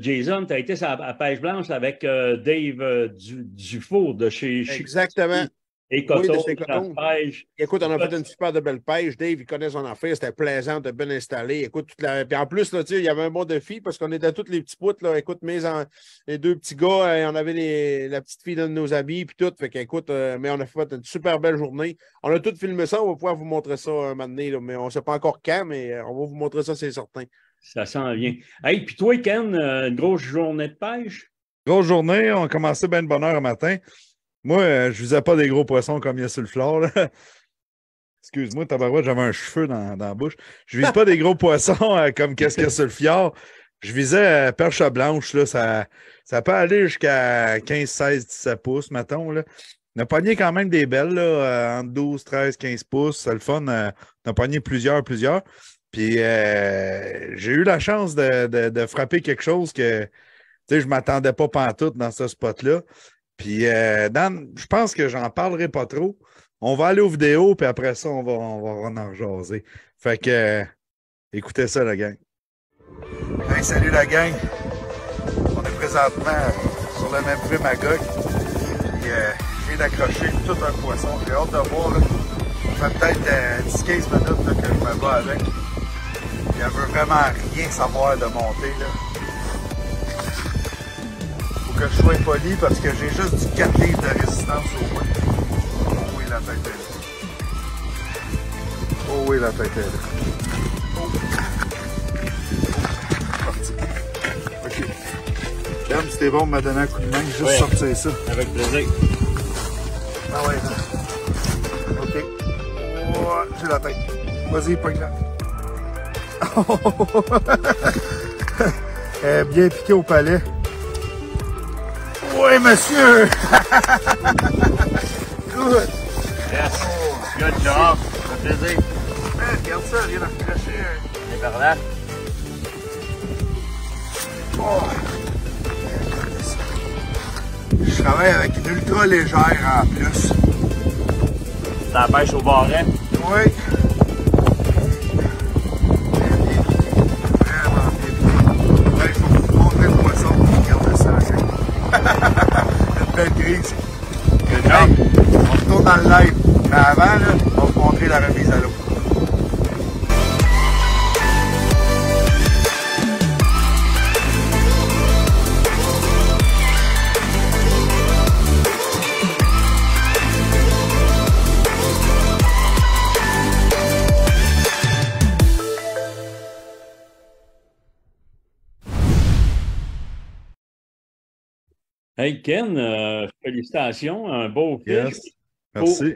Jason, tu as été à la pêche blanche avec Dave Dufour de chez. Exactement. Et Coton, oui, pêche. Écoute, on a fait une super de belle pêche. Dave, il connaît son affaire. C'était plaisant, de bien installé. Écoute, Puis en plus, là, il y avait un bon défi parce qu'on était tous les petits poutres. Là. Écoute, les deux petits gars, on avait la petite fille de nos amis, puis tout. Fait qu'écoute, mais on a fait une super belle journée. On a tout filmé ça. On va pouvoir vous montrer ça un moment donné. Là, mais on ne sait pas encore quand, mais on va vous montrer ça, c'est certain. Ça s'en vient. Hey, puis toi, Ken, une grosse journée de pêche? Grosse journée. On a commencé bien de bonne heure le matin. Moi, je ne visais pas des gros poissons comme il y a sur le flore. Là. Excuse-moi, tabarouette, j'avais un cheveu dans la bouche. Je ne vise pas des gros poissons comme qu'est-ce qu'il y a sur le fjord. Je visais perche à blanche. Là, ça peut aller jusqu'à 15, 16, 17 pouces, mettons. Là. On a pogné quand même des belles, là, entre 12, 13, 15 pouces. C'est le fun. On a pogné plusieurs. Puis j'ai eu la chance de frapper quelque chose que je ne m'attendais pas pantoute dans ce spot-là. Puis, Dan, je pense que j'en parlerai pas trop. On va aller aux vidéos, puis après ça, on va en jaser. Fait que, écoutez ça, la gang. Hey, salut, la gang. On est présentement sur le même film Magog. Puis, je viens d'accrocher tout un poisson. J'ai hâte de voir, là. Ça fait peut-être 10-15 minutes là, que je me bats avec. Puis, elle veut vraiment rien savoir de monter, là. Que je sois poli parce que j'ai juste du 4 livres de résistance au moins. Oh oui, la tête est là. Oh oui, la tête est là. Oh. Parti. OK. Cam, c'était bon de me donner un coup de main, juste sortir ça. Avec plaisir. Ah ouais, non. OK. Oh, j'ai la tête. Vas-y, pogne-la. Elle est bien piquée au palais. Oui, monsieur! Good! Yes! Good job! Ça fait plaisir. Regarde ça, elle vient d'en cracher. Et par là. Oh. Je travaille avec une ultra légère en plus. Ça pêche au barret? Oui. Vraiment bien. Il faut vous montrer le poisson. Regardez ça. Une belle grise. On retourne dans le live. Mais avant, là, on va vous montrer la remise à l'eau. Hey Ken, félicitations, un beau fish. Yes. Merci.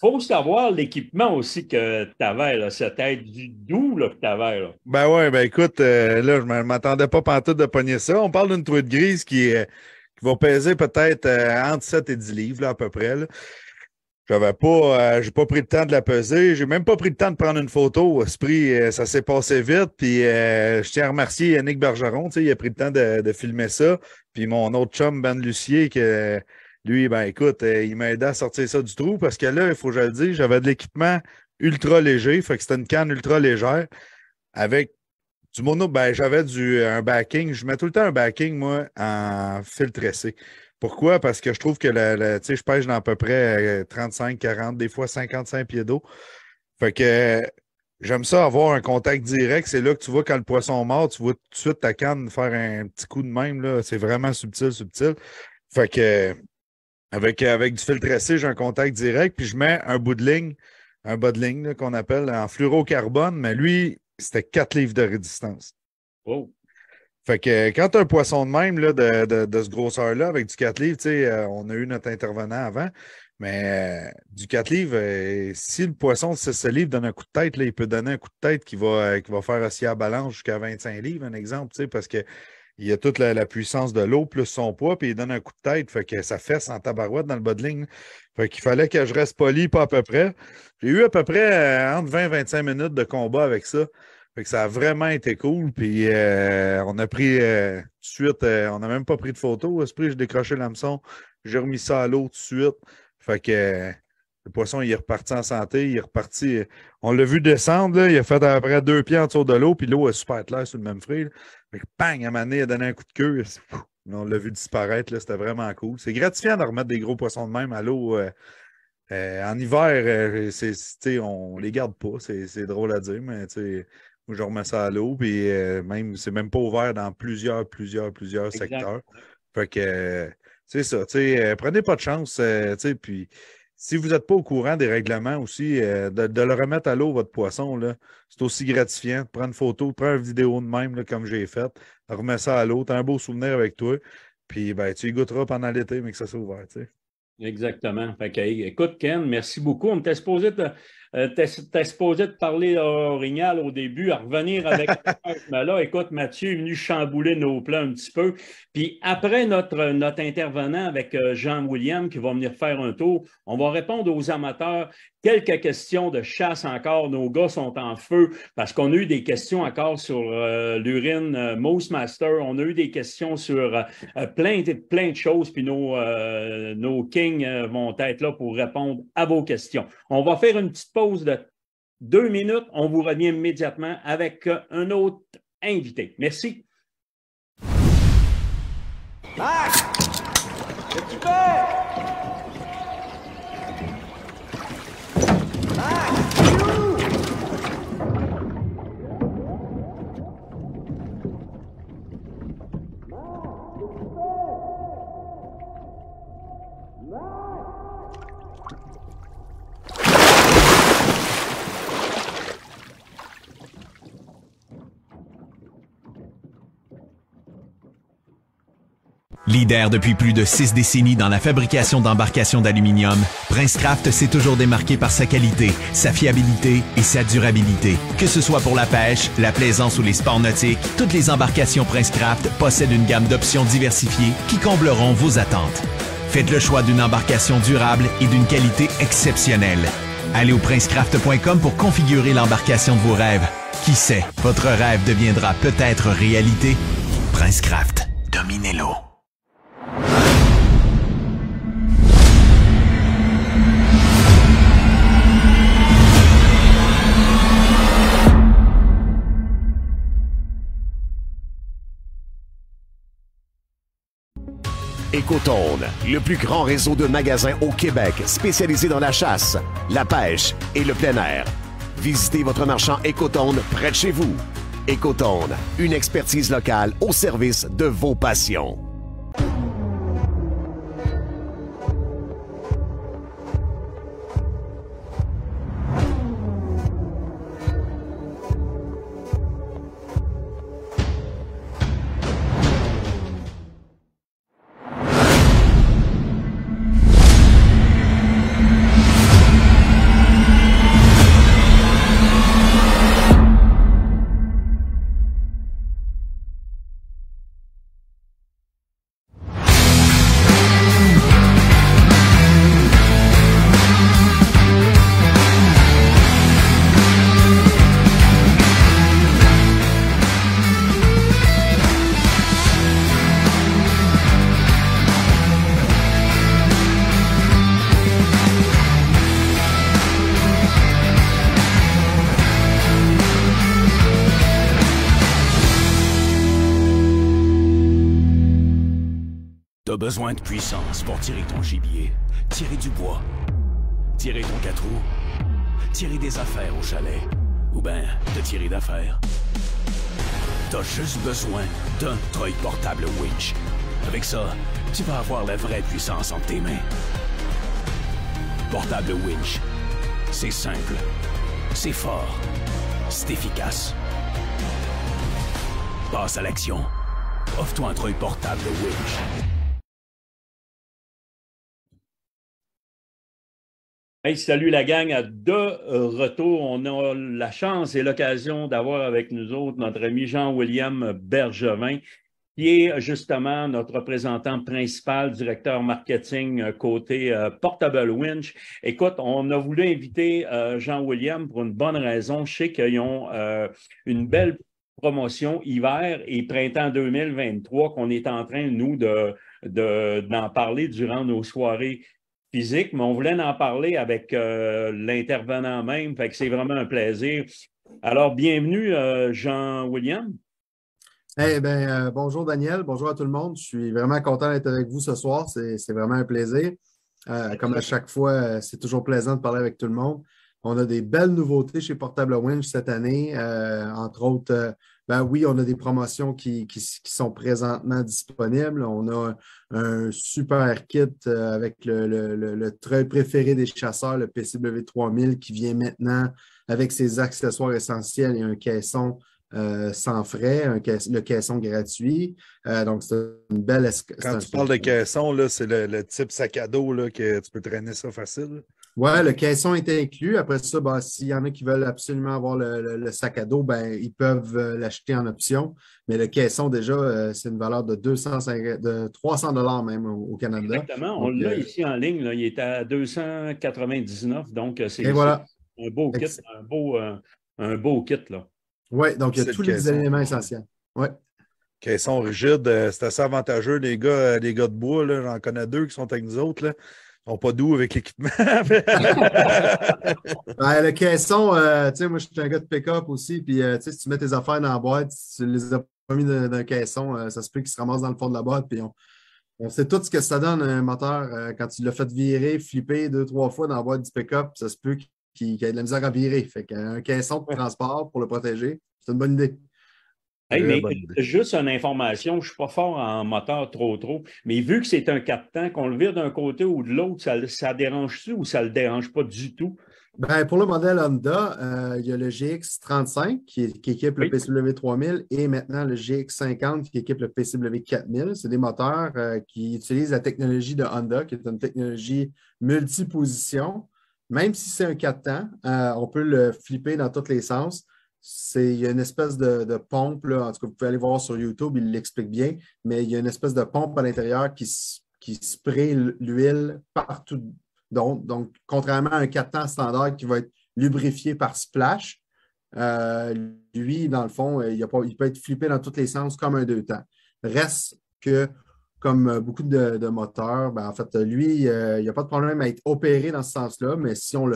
Faut savoir l'équipement aussi que tu avais, là. C'était du doux là, que tu avais. Là. Ben ouais, ben écoute, là, je ne m'attendais pas pantoute de pogner ça. On parle d'une truite grise qui va peser peut-être entre 7 et 10 livres là, à peu près. Là. J'ai pas pris le temps de la peser. J'ai même pas pris le temps de prendre une photo. Ça s'est passé vite. Puis je tiens à remercier Yannick Bergeron. Il a pris le temps de filmer ça. Puis mon autre chum, Ben Lucier, que lui, ben écoute, il m'a aidé à sortir ça du trou parce que là, il faut que je le dise, j'avais de l'équipement ultra léger. Fait que c'était une canne ultra légère avec du mono. Ben, j'avais un backing. Je mets tout le temps un backing, moi, en fil tressé. Pourquoi? Parce que je trouve que je pêche dans à peu près 35, 40, des fois 55 pieds d'eau. Fait que j'aime ça avoir un contact direct. C'est là que tu vois quand le poisson mord, tu vois tout de suite ta canne faire un petit coup de même. Là. C'est vraiment subtil. Fait que avec du fil tressé, j'ai un contact direct, puis je mets un bout de ligne, un bas de ligne là, qu'on appelle en fluorocarbone, mais lui, c'était 4 livres de résistance. Oh. Fait que quand tu as un poisson de même là, de ce grosseur-là, avec du 4 livres, on a eu notre intervenant avant, mais du 4 livres, si le poisson de 6 livres donne un coup de tête, là, il peut donner un coup de tête qui va faire osciller la balance jusqu'à 25 livres, un exemple, parce que il y a toute la puissance de l'eau plus son poids, puis il donne un coup de tête, fait que ça fesse en tabarouette dans le bas de ligne. Fait qu'il fallait que je reste poli, pas à peu près. J'ai eu à peu près entre 20 et 25 minutes de combat avec ça. Fait que ça a vraiment été cool. Puis on a pris tout de suite, on n'a même pas pris de photo. J'ai décroché l'hameçon, j'ai remis ça à l'eau tout de suite. Fait que le poisson, il est reparti en santé, il est reparti. On l'a vu descendre, là, il a fait à peu près 2 pieds en dessous de l'eau, puis l'eau est super claire sur le même fruit. Là. Fait que bang, à un moment donné, il a donné un coup de queue. On l'a vu disparaître, là, c'était vraiment cool. C'est gratifiant de remettre des gros poissons de même à l'eau. En hiver, on les garde pas, c'est drôle à dire, mais moi, je remets ça à l'eau, puis c'est même pas ouvert dans plusieurs secteurs. Fait que c'est ça, prenez pas de chance, puis si vous n'êtes pas au courant des règlements aussi, de le remettre à l'eau, votre poisson, là, c'est aussi gratifiant. Prends une photo, prends une vidéo de même, là, comme j'ai fait, remets ça à l'eau, tu as un beau souvenir avec toi, puis ben, tu y goûteras pendant l'été, mais que ça soit ouvert, Exactement. Fait que, écoute, Ken, merci beaucoup. On était supposé de parler d'orignal au début, à revenir avec mais là, écoute, Mathieu est venu chambouler nos plans un petit peu. Puis après notre intervenant avec Jean-William qui va venir faire un tour, on va répondre aux amateurs. Quelques questions de chasse encore. Nos gars sont en feu parce qu'on a eu des questions encore sur l'urine Moose Master. On a eu des questions sur plein de choses. Puis nos kings vont être là pour répondre à vos questions. On va faire une petite pause de 2 minutes. On vous revient immédiatement avec un autre invité. Merci. Max! Qu'est-ce que tu fais? Leader depuis plus de 6 décennies dans la fabrication d'embarcations d'aluminium, Princecraft s'est toujours démarqué par sa qualité, sa fiabilité et sa durabilité. Que ce soit pour la pêche, la plaisance ou les sports nautiques, toutes les embarcations Princecraft possèdent une gamme d'options diversifiées qui combleront vos attentes. Faites le choix d'une embarcation durable et d'une qualité exceptionnelle. Allez au princecraft.com pour configurer l'embarcation de vos rêves. Qui sait, votre rêve deviendra peut-être réalité. Princecraft, dominez-l'eau. Écotone, le plus grand réseau de magasins au Québec spécialisé dans la chasse, la pêche et le plein air. Visitez votre marchand Écotone près de chez vous. Écotone, une expertise locale au service de vos passions. T'as besoin de puissance pour tirer ton gibier, tirer du bois, tirer ton 4 roues, tirer des affaires au chalet, ou ben te tirer d'affaires. T'as juste besoin d'un treuil portable winch. Avec ça, tu vas avoir la vraie puissance entre tes mains. Portable winch, c'est simple, c'est fort, c'est efficace. Passe à l'action. Offre-toi un treuil portable winch. Hey, salut la gang, de retour. On a la chance et l'occasion d'avoir avec nous autres notre ami Jean-William Bergevin, qui est justement notre représentant principal, directeur marketing côté Portable Winch. Écoute, on a voulu inviter Jean-William pour une bonne raison. Je sais qu'ils ont une belle promotion hiver et printemps 2023 qu'on est en train, nous, d'en parler durant nos soirées physique, mais on voulait en parler avec l'intervenant même, fait que c'est vraiment un plaisir. Alors, bienvenue, Jean-William. Eh bien, bonjour Daniel, bonjour à tout le monde. Je suis vraiment content d'être avec vous ce soir, c'est vraiment un plaisir. Comme à chaque fois, c'est toujours plaisant de parler avec tout le monde. On a des belles nouveautés chez Portable Winch cette année, entre autres. Oui, on a des promotions qui sont présentement disponibles. On a un super kit avec le treuil préféré des chasseurs, le PCW 3000, qui vient maintenant avec ses accessoires essentiels et un caisson sans frais, le caisson gratuit. Donc, c'est une belle... Quand tu parles de caisson, c'est le type sac à dos là, que tu peux traîner ça facile. Oui, le caisson est inclus. Après ça, s'il y en a qui veulent absolument avoir le sac à dos, ils peuvent l'acheter en option. Mais le caisson, déjà, c'est une valeur de 300 $ même au Canada. Exactement. On l'a ici en ligne. Là. Il est à 299. Donc, c'est voilà. Un beau kit. Un beau kit. Oui, donc il y a tous les éléments essentiels. Ouais. Caisson rigide, c'est assez avantageux. Les gars de bois, j'en connais deux qui sont avec nous autres. Là. Ils sont pas doux avec l'équipement. Le caisson, moi, je suis un gars de pick-up aussi. Puis, si tu mets tes affaires dans la boîte, si tu les as pas mis dans un caisson, ça se peut qu'ils se ramassent dans le fond de la boîte. Puis, on sait tout ce que ça donne un moteur quand tu l'as fait virer, flipper 2-3 fois dans la boîte du pick-up. Ça se peut qu'il y ait de la misère à virer. Fait qu'un caisson de transport pour le protéger, c'est une bonne idée. Hey, mais juste une information, je ne suis pas fort en moteur trop, mais vu que c'est un 4 temps, qu'on le vire d'un côté ou de l'autre, ça dérange-tu ou ça ne le dérange pas du tout? Pour le modèle Honda, il y a le GX35 qui équipe le PCW 3000 et maintenant le GX50 qui équipe le PCW 4000. C'est des moteurs qui utilisent la technologie de Honda, qui est une technologie multiposition. Même si c'est un 4 temps, on peut le flipper dans tous les sens. Il y a une espèce de pompe, là, en tout cas, vous pouvez aller voir sur YouTube, il l'explique bien, mais il y a une espèce de pompe à l'intérieur qui spraye l'huile partout. Donc, contrairement à un 4 temps standard qui va être lubrifié par splash, lui, dans le fond, il peut être flippé dans tous les sens comme un 2 temps. Reste que, comme beaucoup de moteurs, ben, en fait, lui, il n'y a pas de problème à être opéré dans ce sens-là, mais si on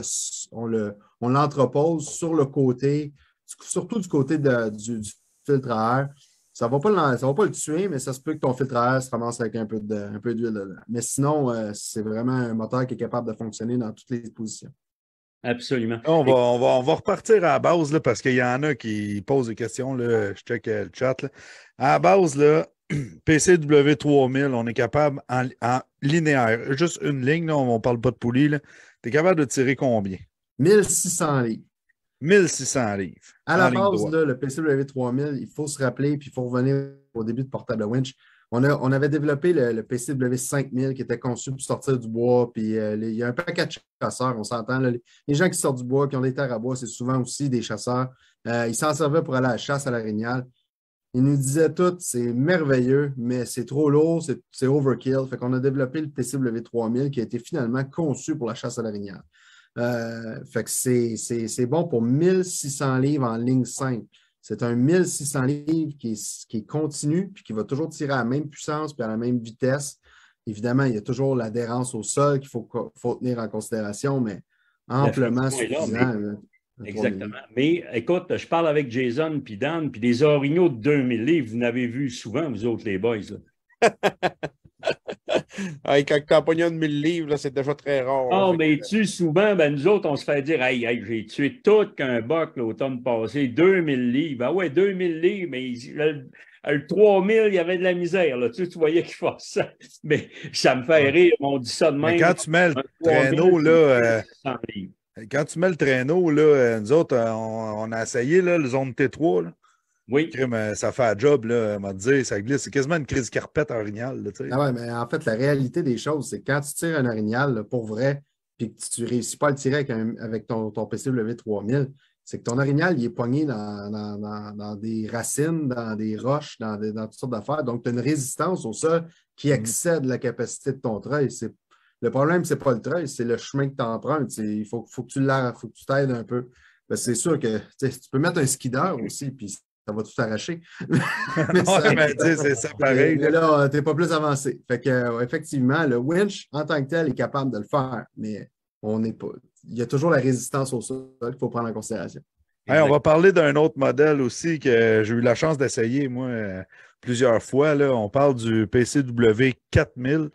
l'entrepose sur le côté, surtout du côté du filtre à air, ça ne va pas le tuer, mais ça se peut que ton filtre à air se ramasse avec un peu d'huile dedans. Mais sinon, c'est vraiment un moteur qui est capable de fonctionner dans toutes les positions. Absolument. On va repartir à la base là, parce qu'il y en a qui posent des questions. Là, je check le chat. Là. À la base, là, PCW 3000, on est capable en linéaire, juste une ligne, là, on ne parle pas de poulie. Tu es capable de tirer combien? 1600 livres. 1600 livres. À la base, là, le PCW 3000, il faut se rappeler, puis il faut revenir au début de Portable Winch. On avait développé le PCW 5000 qui était conçu pour sortir du bois, puis il y a un paquet de chasseurs, on s'entend. Là, les gens qui sortent du bois, qui ont des terres à bois, c'est souvent aussi des chasseurs. Ils s'en servaient pour aller à la chasse à l'orignal. Ils nous disaient tous, c'est merveilleux, mais c'est trop lourd, c'est overkill. Fait qu'on a développé le PCW 3000 qui a été finalement conçu pour la chasse à l'orignal. Fait que c'est bon pour 1600 livres en ligne simple. C'est un 1600 livres qui est continu puis qui va toujours tirer à la même puissance puis à la même vitesse. Évidemment, il y a toujours l'adhérence au sol qu'il faut tenir en considération, mais amplement suffisant. Exactement. Mais écoute, je parle avec Jason puis Dan, puis des orignaux de 2000 livres, vous n'avez vu souvent, vous autres, les boys. Hey, quand tu as pogné de 1000 livres, là, c'est déjà très rare. Oh, mais tu souvent, ben, nous autres, on se fait dire hey, j'ai tué tout qu'un buck l'automne passé, 2000 livres. Ah ouais, 2000 livres, mais le 3000, il y avait de la misère. Là. Tu voyais qu'il forçait. Mais ça me fait rire, on dit ça de même. Mais quand tu mets le traîneau, là. Quand tu mets le traîneau, là, nous autres, on a essayé là, le zone T3. Là. Oui. Ça fait un job, là, m'a dit, ça glisse. C'est quasiment une crise carpette orignale. Là, ah ouais, mais en fait, la réalité des choses, c'est que quand tu tires un orignal, là, pour vrai, puis que tu ne réussis pas à le tirer avec ton PCW 3000, c'est que ton orignal, il est pogné dans des racines, dans des roches, dans toutes sortes d'affaires. Donc, tu as une résistance au sol qui excède la capacité de ton treuil. Le problème, ce n'est pas le treuil, c'est le chemin que tu empruntes. Il faut que tu t'aides un peu. C'est sûr que tu peux mettre un skidder aussi, puis ça va tout arracher. C'est ça pareil. Mais là, tu n'es pas plus avancé. Fait que, effectivement, le winch, en tant que tel, est capable de le faire, mais on n'est pas. Il y a toujours la résistance au sol qu'il faut prendre en considération. Hey, on va parler d'un autre modèle aussi que j'ai eu la chance d'essayer, moi, plusieurs fois. Là. On parle du PCW 4000.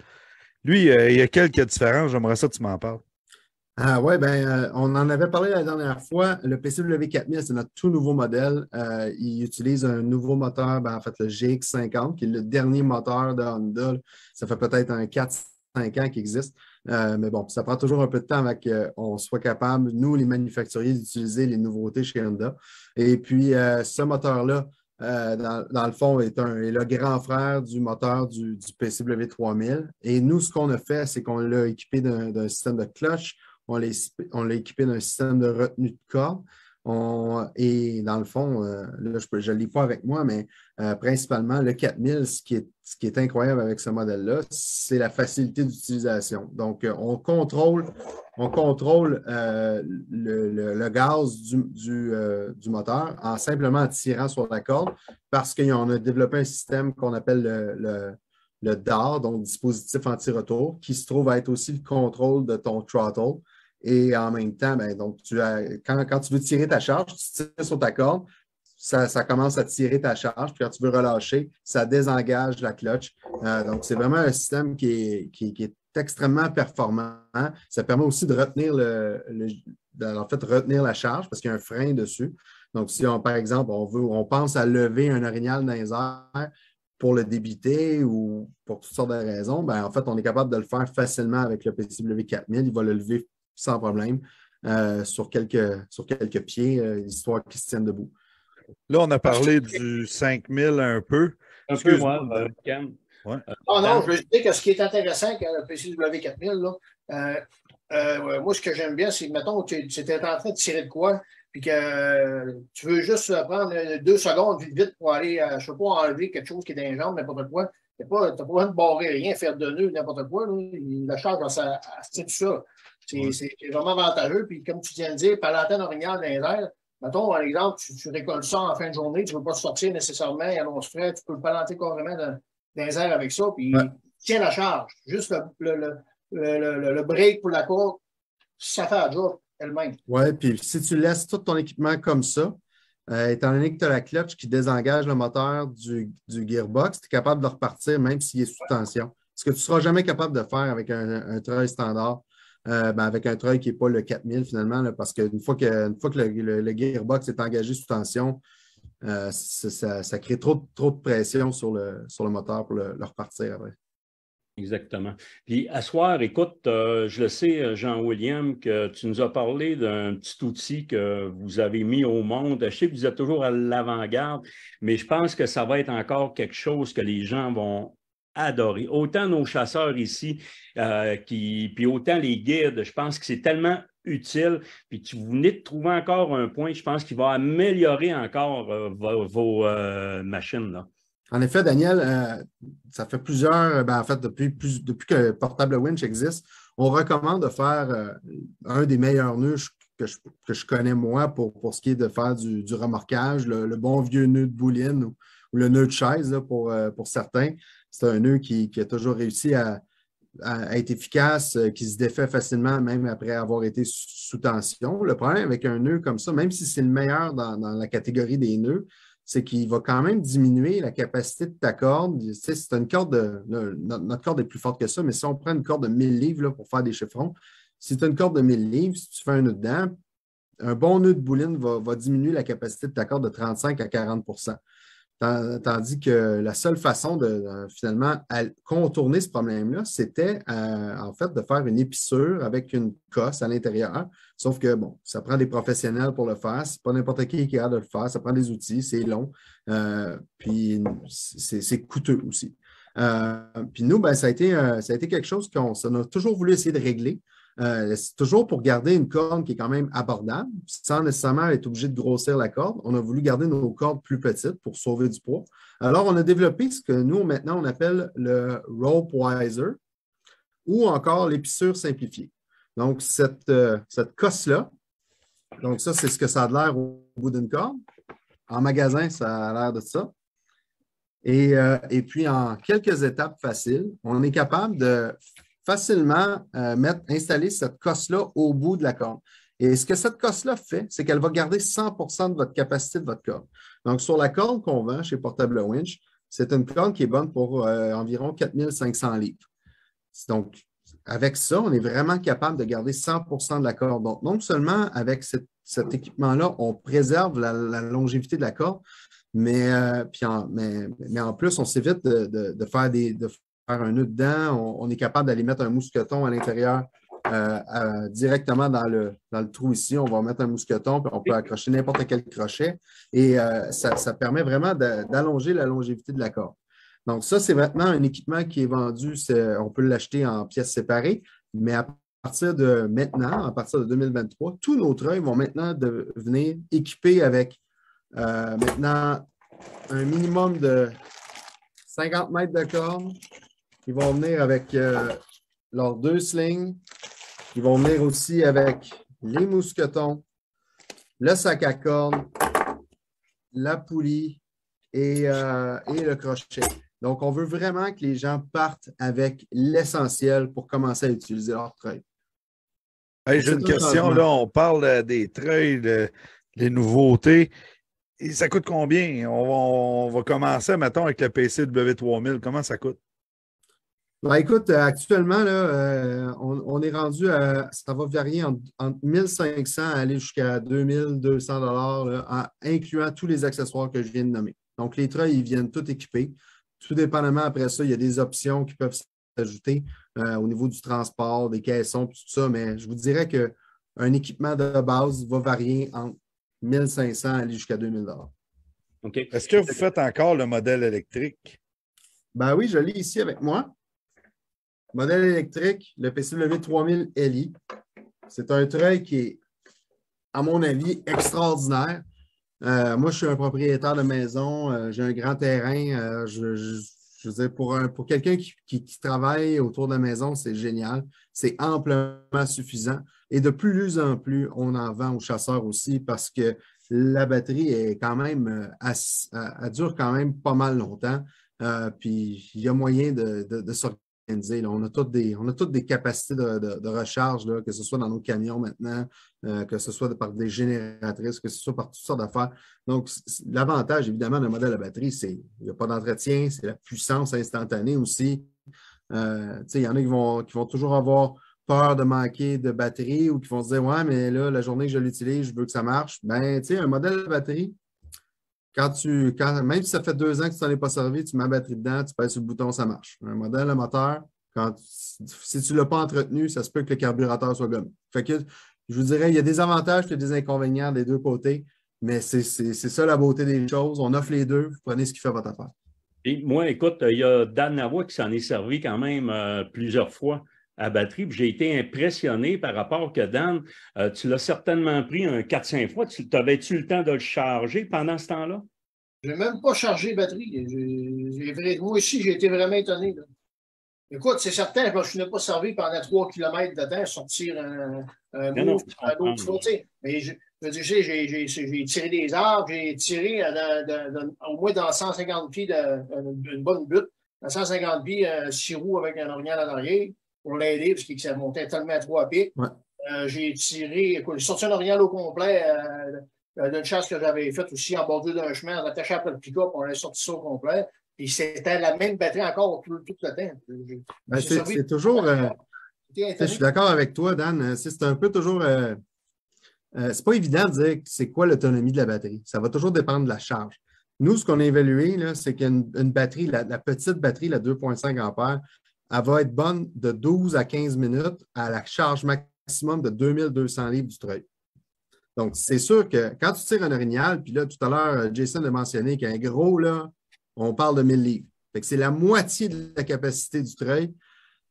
Lui, il y a quelques différences. J'aimerais ça que tu m'en parles. Ah oui, on en avait parlé la dernière fois. Le PCW 4000, c'est notre tout nouveau modèle. Il utilise un nouveau moteur, en fait, le GX50, qui est le dernier moteur de Honda. Ça fait peut-être un 4-5 ans qu'il existe. Mais bon, ça prend toujours un peu de temps avant qu'on soit capable, nous, les manufacturiers, d'utiliser les nouveautés chez Honda. Et puis, ce moteur-là, dans le fond, est le grand frère du moteur du PCW 3000. Et nous, ce qu'on a fait, c'est qu'on l'a équipé d'un système de clutch. On l'a équipé d'un système de retenue de corde. Et dans le fond, là, je ne l'ai pas avec moi, mais principalement, le 4000, ce qui est incroyable avec ce modèle-là, c'est la facilité d'utilisation. Donc, on contrôle le gaz du moteur en simplement tirant sur la corde parce qu'on a développé un système qu'on appelle le DAR, donc dispositif anti-retour, qui se trouve à être aussi le contrôle de ton throttle. Et en même temps, donc quand tu veux tirer ta charge, tu tires sur ta corde, ça commence à tirer ta charge, puis quand tu veux relâcher, ça désengage la clutch. Donc, c'est vraiment un système qui est extrêmement performant. Ça permet aussi de retenir retenir la charge parce qu'il y a un frein dessus. Donc, si par exemple, on pense à lever un orignal dans les airs pour le débiter ou pour toutes sortes de raisons, en fait, on est capable de le faire facilement avec le PCW 4000. Il va le lever sans problème sur quelques pieds, histoire qu'ils se tiennent debout. Là, on a parlé du 5000 un peu. Un peu, moi, Cam. Ouais. Non, je veux dire que ce qui est intéressant avec le PCW 4000, moi, ce que j'aime bien, c'est, mettons, tu étais en train de tirer de quoi, puis que tu veux juste prendre 2 secondes vite pour aller, je ne sais pas, enlever quelque chose qui est dans les jambes, n'importe quoi. Tu n'as pas besoin de barrer rien, faire de nœuds, n'importe quoi. Là. La charge va se tout ça. C'est vraiment avantageux. Puis comme tu viens de dire, par l'antenne orignale dans les airs, mettons, par exemple, tu récoltes ça en fin de journée, tu ne veux pas sortir nécessairement, il annonce frais, tu peux le balancer carrément dans les airs avec ça, puis il tient la charge. Juste le break pour la corde, ça fait la job elle-même. Oui, puis si tu laisses tout ton équipement comme ça, étant donné que tu as la clutch qui désengage le moteur du gearbox, tu es capable de repartir même s'il est sous tension. Ce que tu ne seras jamais capable de faire avec un treuil standard, avec un treuil qui n'est pas le 4000 finalement, là, parce qu'une fois que le gearbox est engagé sous tension, ça crée trop de pression sur le moteur pour le repartir après. Exactement. Puis, à soir, écoute, je le sais, Jean-William, que tu nous as parlé d'un petit outil que vous avez mis au monde. Je sais que vous êtes toujours à l'avant-garde, mais je pense que ça va être encore quelque chose que les gens vont adorer. Autant nos chasseurs ici, puis autant les guides, je pense que c'est tellement utile. Puis vous venez de trouver encore un point, je pense, qui va améliorer encore vos machines, là. En effet, Daniel, ça fait plusieurs, en fait, depuis que Portable Winch existe, on recommande de faire un des meilleurs nœuds que je connais moi pour ce qui est de faire du remorquage, le bon vieux nœud de bouline ou le nœud de chaise là, pour certains. C'est un nœud qui a toujours réussi à être efficace, qui se défait facilement même après avoir été sous tension. Le problème avec un nœud comme ça, même si c'est le meilleur dans la catégorie des nœuds, c'est qu'il va quand même diminuer la capacité de ta corde. Tu sais, c'est une corde notre corde est plus forte que ça, mais si on prend une corde de 1000 livres là, pour faire des chiffrons, si tu as une corde de 1000 livres, si tu fais un nœud dedans, un bon nœud de bouline va diminuer la capacité de ta corde de 35 à 40 %. Tandis que la seule façon de finalement contourner ce problème-là, c'était en fait de faire une épissure avec une cosse à l'intérieur. Sauf que, bon, ça prend des professionnels pour le faire. C'est pas n'importe qui est capable de le faire. Ça prend des outils, c'est long. Puis c'est coûteux aussi. Puis nous, ça a été quelque chose qu'on a toujours voulu essayer de régler. C'est toujours pour garder une corde qui est quand même abordable, sans nécessairement être obligé de grossir la corde. On a voulu garder nos cordes plus petites pour sauver du poids. Alors, on a développé ce que nous, maintenant, on appelle le Rope Wiser ou encore l'épissure simplifiée. Donc, cette cosse-là, donc ça, c'est ce que ça a de l'air au bout d'une corde. En magasin, ça a l'air de ça. Et puis, en quelques étapes faciles, on est capable de facilement installer cette cosse-là au bout de la corde. Et ce que cette cosse-là fait, c'est qu'elle va garder 100 % de votre capacité de votre corde. Donc, sur la corde qu'on vend chez Portable Winch, c'est une corde qui est bonne pour environ 4500 livres. Donc, avec ça, on est vraiment capable de garder 100 % de la corde. Donc, non seulement avec cet équipement-là, on préserve la longévité de la corde, mais en plus, on s'évite de faire un nœud dedans, on est capable d'aller mettre un mousqueton à l'intérieur directement dans le trou ici. On va mettre un mousqueton, puis on peut accrocher n'importe quel crochet et ça permet vraiment d'allonger la longévité de la corde. Donc ça, c'est maintenant un équipement qui est vendu, on peut l'acheter en pièces séparées, mais à partir de maintenant, à partir de 2023, tous nos treuils vont maintenant devenir équipés avec maintenant un minimum de 50 mètres de corde. Ils vont venir avec leurs 2 slings. Ils vont venir aussi avec les mousquetons, le sac à corde, la poulie et le crochet. Donc, on veut vraiment que les gens partent avec l'essentiel pour commencer à utiliser leur treuil. Hey, j'ai une question. Là, on parle des treuils, les nouveautés. Et ça coûte combien? On va commencer, mettons, avec le PCW 3000. Comment ça coûte? Écoute, actuellement, là, on est rendu à, ça va varier entre 1500 à aller jusqu'à 2200 $, incluant tous les accessoires que je viens de nommer. Donc, les treuils, ils viennent tout équipés. Tout dépendamment, après ça, il y a des options qui peuvent s'ajouter au niveau du transport, des caissons, tout ça. Mais je vous dirais qu'un équipement de base va varier entre 1500 à aller jusqu'à 2000 $. Okay. Est-ce que vous faites encore le modèle électrique? Ben oui, je l'ai ici avec moi. Modèle électrique, le PCW 3000 LI. C'est un treuil qui est, à mon avis, extraordinaire. Moi, je suis un propriétaire de maison. J'ai un grand terrain. Je veux dire, pour quelqu'un qui travaille autour de la maison, c'est génial. C'est amplement suffisant. Et de plus en plus, on en vend aux chasseurs aussi parce que la batterie est quand même, elle dure quand même pas mal longtemps. Puis il y a moyen de s'organiser. On a toutes des capacités de recharge, là, que ce soit dans nos camions maintenant, que ce soit par des génératrices, que ce soit par toutes sortes d'affaires. Donc, l'avantage, évidemment, d'un modèle à batterie, c'est qu'il n'y a pas d'entretien, c'est la puissance instantanée aussi. Il y en a qui vont toujours avoir peur de manquer de batterie ou qui vont se dire ouais, mais là, la journée que je l'utilise, je veux que ça marche. Ben, tu sais, un modèle de batterie, même si ça fait 2 ans que tu n'en es pas servi, tu mets la batterie dedans, tu pèses sur le bouton, ça marche. Un modèle, moteur, si tu ne l'as pas entretenu, ça se peut que le carburateur soit gommé. Fait que je vous dirais, il y a des avantages et des inconvénients des deux côtés, mais c'est ça la beauté des choses. On offre les deux, vous prenez ce qui fait votre affaire. Et moi, écoute, il y a Dan Nava qui s'en est servi quand même plusieurs fois à batterie. Puis j'ai été impressionné par rapport que Dan, tu l'as certainement pris un 4-5 fois. Avais-tu le temps de le charger pendant ce temps-là? Je n'ai même pas chargé la batterie. Moi aussi, j'ai été vraiment étonné. Là. Écoute, c'est certain, parce que je n'ai pas servi pendant 3 km de temps, sortir un move, un autre. Mais j'ai tiré des arbres, j'ai tiré au moins dans 150 pieds d'une bonne butte, dans 150 pieds, 6 roues avec un orignal en arrière pour l'aider, parce que ça montait tellement à 3 pieds. Ouais. J'ai sorti un orignal au complet d'une chasse que j'avais faite aussi en bordure d'un chemin, on attachait après le pick-up, on a sorti ça au complet. Puis c'était la même batterie encore tout le temps. C'est toujours. Je suis d'accord avec toi, Dan. C'est un peu toujours. C'est pas évident de dire c'est quoi l'autonomie de la batterie. Ça va toujours dépendre de la charge. Nous, ce qu'on a évalué, c'est qu'une batterie, la petite batterie, la 2,5 ampères, elle va être bonne de 12 à 15 minutes à la charge maximum de 2200 livres du treuil. Donc, c'est sûr que quand tu tires un orignal, puis là, tout à l'heure, Jason a mentionné qu'un gros, là, on parle de 1000 livres. Fait que c'est la moitié de la capacité du treuil.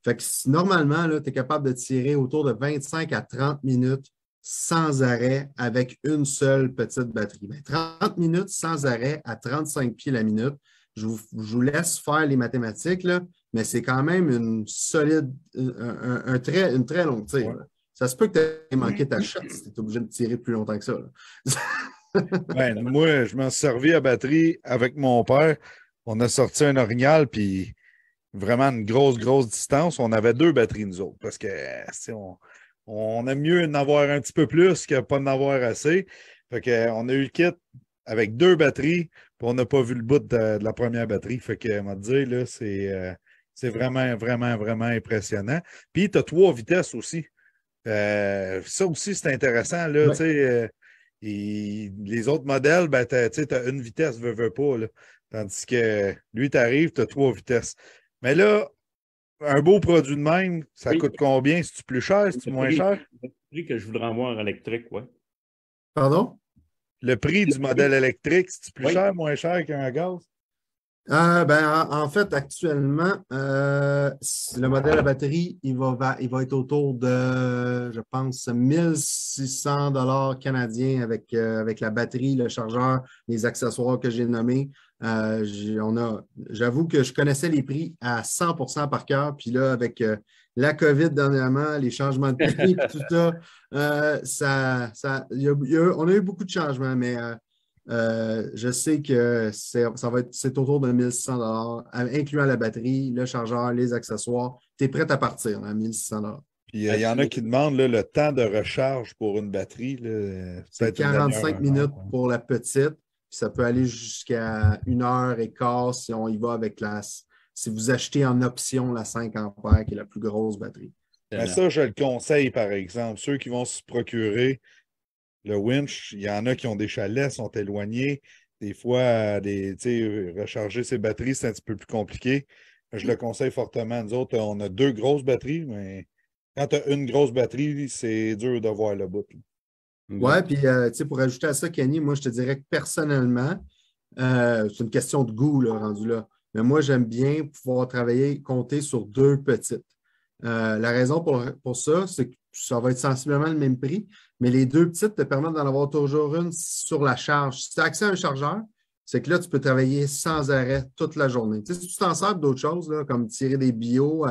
Fait que normalement, tu es capable de tirer autour de 25 à 30 minutes sans arrêt avec une seule petite batterie. Bien, 30 minutes sans arrêt à 35 pieds la minute. Je vous laisse faire les mathématiques, là, mais c'est quand même une solide, une très longue tire. Ouais. Ça se peut que tu aies manqué ta shot si tu es obligé de tirer plus longtemps que ça. Ben, moi, je m'en suis servi à batterie avec mon père. On a sorti un orignal, puis vraiment une grosse distance. On avait 2 batteries, nous autres, parce que on aime mieux en avoir un petit peu plus que pas en avoir assez. Fait qu'on a eu le kit avec 2 batteries, puis on n'a pas vu le bout de la première batterie. Fait que, on va te dire, là, c'est vraiment impressionnant. Puis, tu as 3 vitesses aussi. Ça aussi, c'est intéressant, là, ouais. Et les autres modèles, ben, tu as une vitesse, veux pas, là. Tandis que lui, tu arrives, tu as 3 vitesses. Mais là, un beau produit de même, ça coûte combien? C'est-tu plus cher? C'est-tu moins cher? Le prix que je voudrais avoir électrique, oui. Pardon? Le prix du modèle électrique, c'est-tu plus cher, moins cher qu'un gaz? En fait, actuellement, le modèle à batterie, il va être autour de, je pense, 1600 $ canadiens avec la batterie, le chargeur, les accessoires que j'ai nommés. J'avoue que je connaissais les prix à 100% par cœur. Puis là, avec la COVID dernièrement, les changements de prix et tout ça, on a eu beaucoup de changements, mais je sais que c'est autour de 1600 $, incluant la batterie, le chargeur, les accessoires. Tu es prêt à partir à 1600 $. Puis il y en a qui demandent là, le temps de recharge pour une batterie. C'est 45 minutes pour la petite. Puis ça peut aller jusqu'à 1h15 si on y va avec si vous achetez en option la 5 ampères, qui est la plus grosse batterie. Mais ça, je le conseille, par exemple. Ceux qui vont se procurer le winch, il y en a qui ont des chalets, sont éloignés. Des fois, recharger ses batteries, c'est un petit peu plus compliqué. Je le conseille fortement. Nous autres, on a 2 grosses batteries, mais quand tu as une grosse batterie, c'est dur de voir le bout. Oui, puis pour ajouter à ça, Kenny, moi, je te dirais que personnellement, c'est une question de goût, là, rendu là. Mais moi, j'aime bien pouvoir compter sur 2 petites. La raison pour ça, c'est que ça va être sensiblement le même prix, mais les 2 petites te permettent d'en avoir toujours une sur la charge. Si tu as accès à un chargeur, c'est que là, tu peux travailler sans arrêt toute la journée. Si tu t'en sers d'autres choses, là, comme tirer des bio,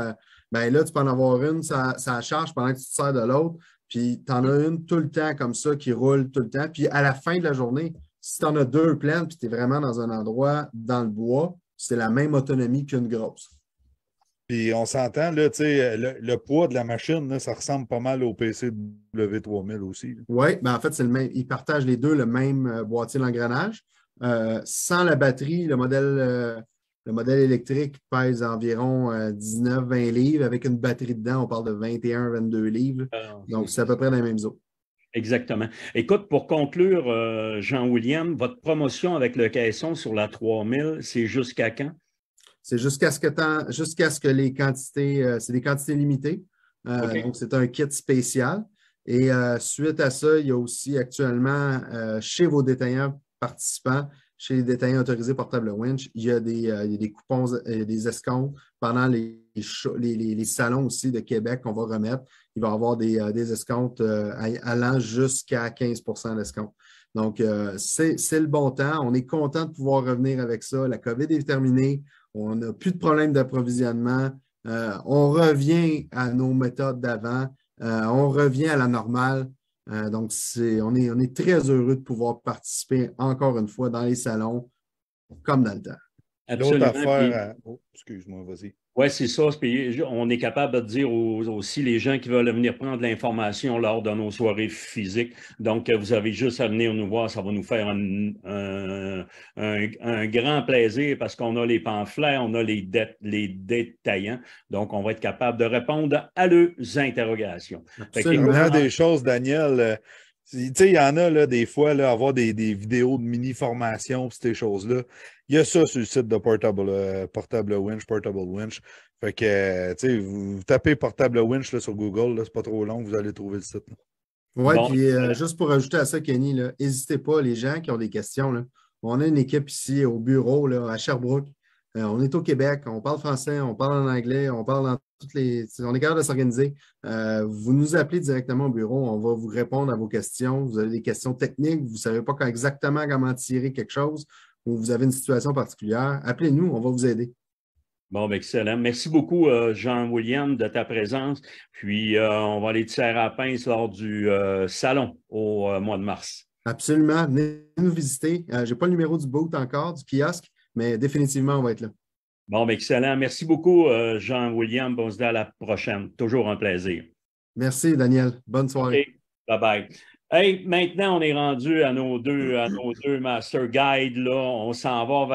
ben là, tu peux en avoir une, ça charge pendant que tu te sers de l'autre. puis tu en as une tout le temps comme ça qui roule tout le temps. Puis à la fin de la journée, si tu en as deux pleines, puis tu es vraiment dans un endroit dans le bois, c'est la même autonomie qu'une grosse. Puis on s'entend, là, tu sais, le poids de la machine, là, ça ressemble pas mal au PCW 3000 aussi. Oui, ben en fait, c'est le même. Ils partagent les deux le même boîtier d'engrenage. Sans la batterie, le modèle électrique pèse environ 19-20 livres. Avec une batterie dedans, on parle de 21-22 livres. Donc, c'est à peu près dans les mêmes eaux. Exactement. Écoute, pour conclure, Jean-William, votre promotion avec le caisson sur la 3000, c'est jusqu'à quand? C'est jusqu'à ce que les quantités, c'est des quantités limitées. Okay. Donc, c'est un kit spécial. Et suite à ça, il y a aussi actuellement, chez vos détaillants participants, chez les détaillants autorisés portable winch, il y a des coupons, des escomptes pendant les salons aussi de Québec qu'on va remettre. Il va y avoir des escomptes allant jusqu'à 15 % d'escompte. Donc, c'est le bon temps. On est content de pouvoir revenir avec ça. La COVID est terminée. On n'a plus de problème d'approvisionnement. On revient à nos méthodes d'avant. On revient à la normale. Donc, on est très heureux de pouvoir participer encore une fois dans les salons comme dans le temps. L'autre affaire... Oh, excuse-moi, vas-y. Oui, c'est ça. Puis on est capable de dire aussi les gens qui veulent venir prendre l'information lors de nos soirées physiques. Donc, vous avez juste à venir nous voir. Ça va nous faire un grand plaisir parce qu'on a les pamphlets, on a les détaillants. Donc, on va être capable de répondre à leurs interrogations. Absolument. Des choses, Daniel... Tu sais, il y en a là, des fois, là, avoir des vidéos de mini-formation, ces choses-là. Il y a ça sur le site de Portable Winch. Fait que, tu sais, vous tapez Portable Winch là, sur Google, c'est pas trop long, vous allez trouver le site. Oui, bon, puis juste pour ajouter à ça, Kenny, n'hésitez pas, les gens qui ont des questions. Là, on a une équipe ici au bureau là, à Sherbrooke. On est au Québec, on parle français, on parle en anglais, on parle dans toutes les... On est capable de s'organiser. Vous nous appelez directement au bureau, on va vous répondre à vos questions. Vous avez des questions techniques, vous ne savez pas exactement comment tirer quelque chose ou vous avez une situation particulière. Appelez-nous, on va vous aider. Bon, bien, excellent. Merci beaucoup, Jean-William, de ta présence. Puis, on va aller te serrer à la pince lors du salon au mois de mars. Absolument. Venez nous visiter. Je n'ai pas le numéro du booth encore, du kiosque. Mais définitivement, on va être là. Bon, excellent. Merci beaucoup, Jean-William. On se dit à la prochaine. Toujours un plaisir. Merci, Daniel. Bonne soirée. Okay. Bye-bye. Hey, maintenant, on est rendu à nos deux master guides. Là. On s'en va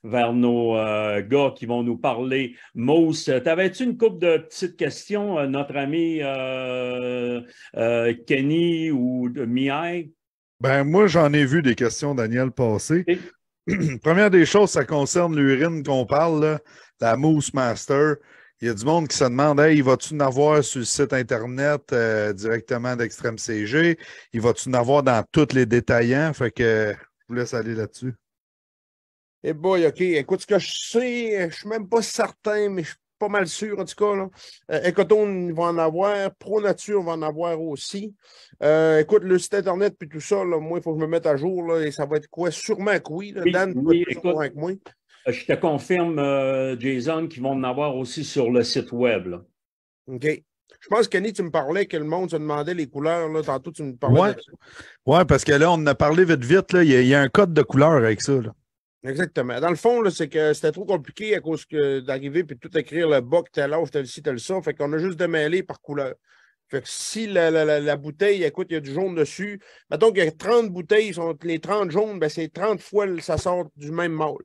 vers nos gars qui vont nous parler. Mousse, t'avais-tu une couple de petites questions, notre ami Kenny ou Mihai? Ben, moi, j'en ai vu des questions, Daniel, passer. Okay. Première des choses, ça concerne l'urine qu'on parle, là, la Mousse Master. Il y a du monde qui se demande, hey, vas-tu en avoir sur le site Internet directement d'Extrême CG? Il va-tu en avoir dans tous les détaillants? Fait que je vous laisse aller là-dessus. Eh boy, OK. Écoute, ce que je sais, je ne suis même pas certain, mais je suis pas mal sûr, en tout cas. Là. Ecotone va en avoir. Pro Nature va en avoir aussi. Écoute, le site Internet puis tout ça, là, moi, il faut que je me mette à jour. Là, et ça va être quoi? Sûrement que oui. Là. Dan, tu vas être plus avec moi. Je te confirme, Jason, qu'ils vont en avoir aussi sur le site web. Là. OK. Je pense, Kenny, tu me parlais que le monde se demandait les couleurs. Là. Tantôt, tu me parlais de ça. Oui, parce que là, on en a parlé vite. Là. Il y a un code de couleur avec ça. Là. Exactement. Dans le fond, c'est que c'était trop compliqué à cause d'arriver et de tout écrire le bas, tel âge, tel ci, tel ça. Fait qu'on a juste démêlé par couleur. Fait que si la bouteille, écoute, il y a du jaune dessus, mettons qu'il y a 30 bouteilles, les 30 jaunes, ben c'est 30 fois ça sort du même mâle.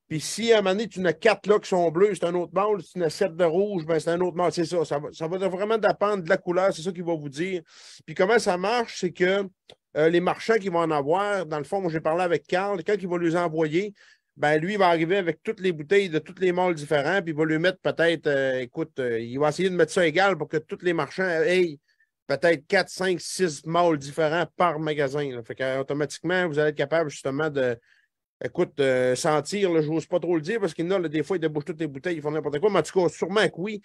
Puis si à un moment donné, tu en as 4 là qui sont bleus, c'est un autre mâle. Si tu en as 7 de rouge, ben c'est un autre mâle. C'est ça. Ça va vraiment dépendre de la couleur. C'est ça qu'il va vous dire. Puis comment ça marche, c'est que les marchands qui vont en avoir, dans le fond, moi j'ai parlé avec Carl, quand il va les envoyer, ben lui, il va arriver avec toutes les bouteilles de tous les mâles différents, puis il va lui mettre peut-être, il va essayer de mettre ça égal pour que tous les marchands aient peut-être 4, 5, 6 mâles différents par magasin. Là. Fait qu'automatiquement, vous allez être capable justement de sentir, je n'ose pas trop le dire parce qu'il y en a, des fois, ils débouchent toutes les bouteilles, ils font n'importe quoi, mais en tout cas, sûrement que oui.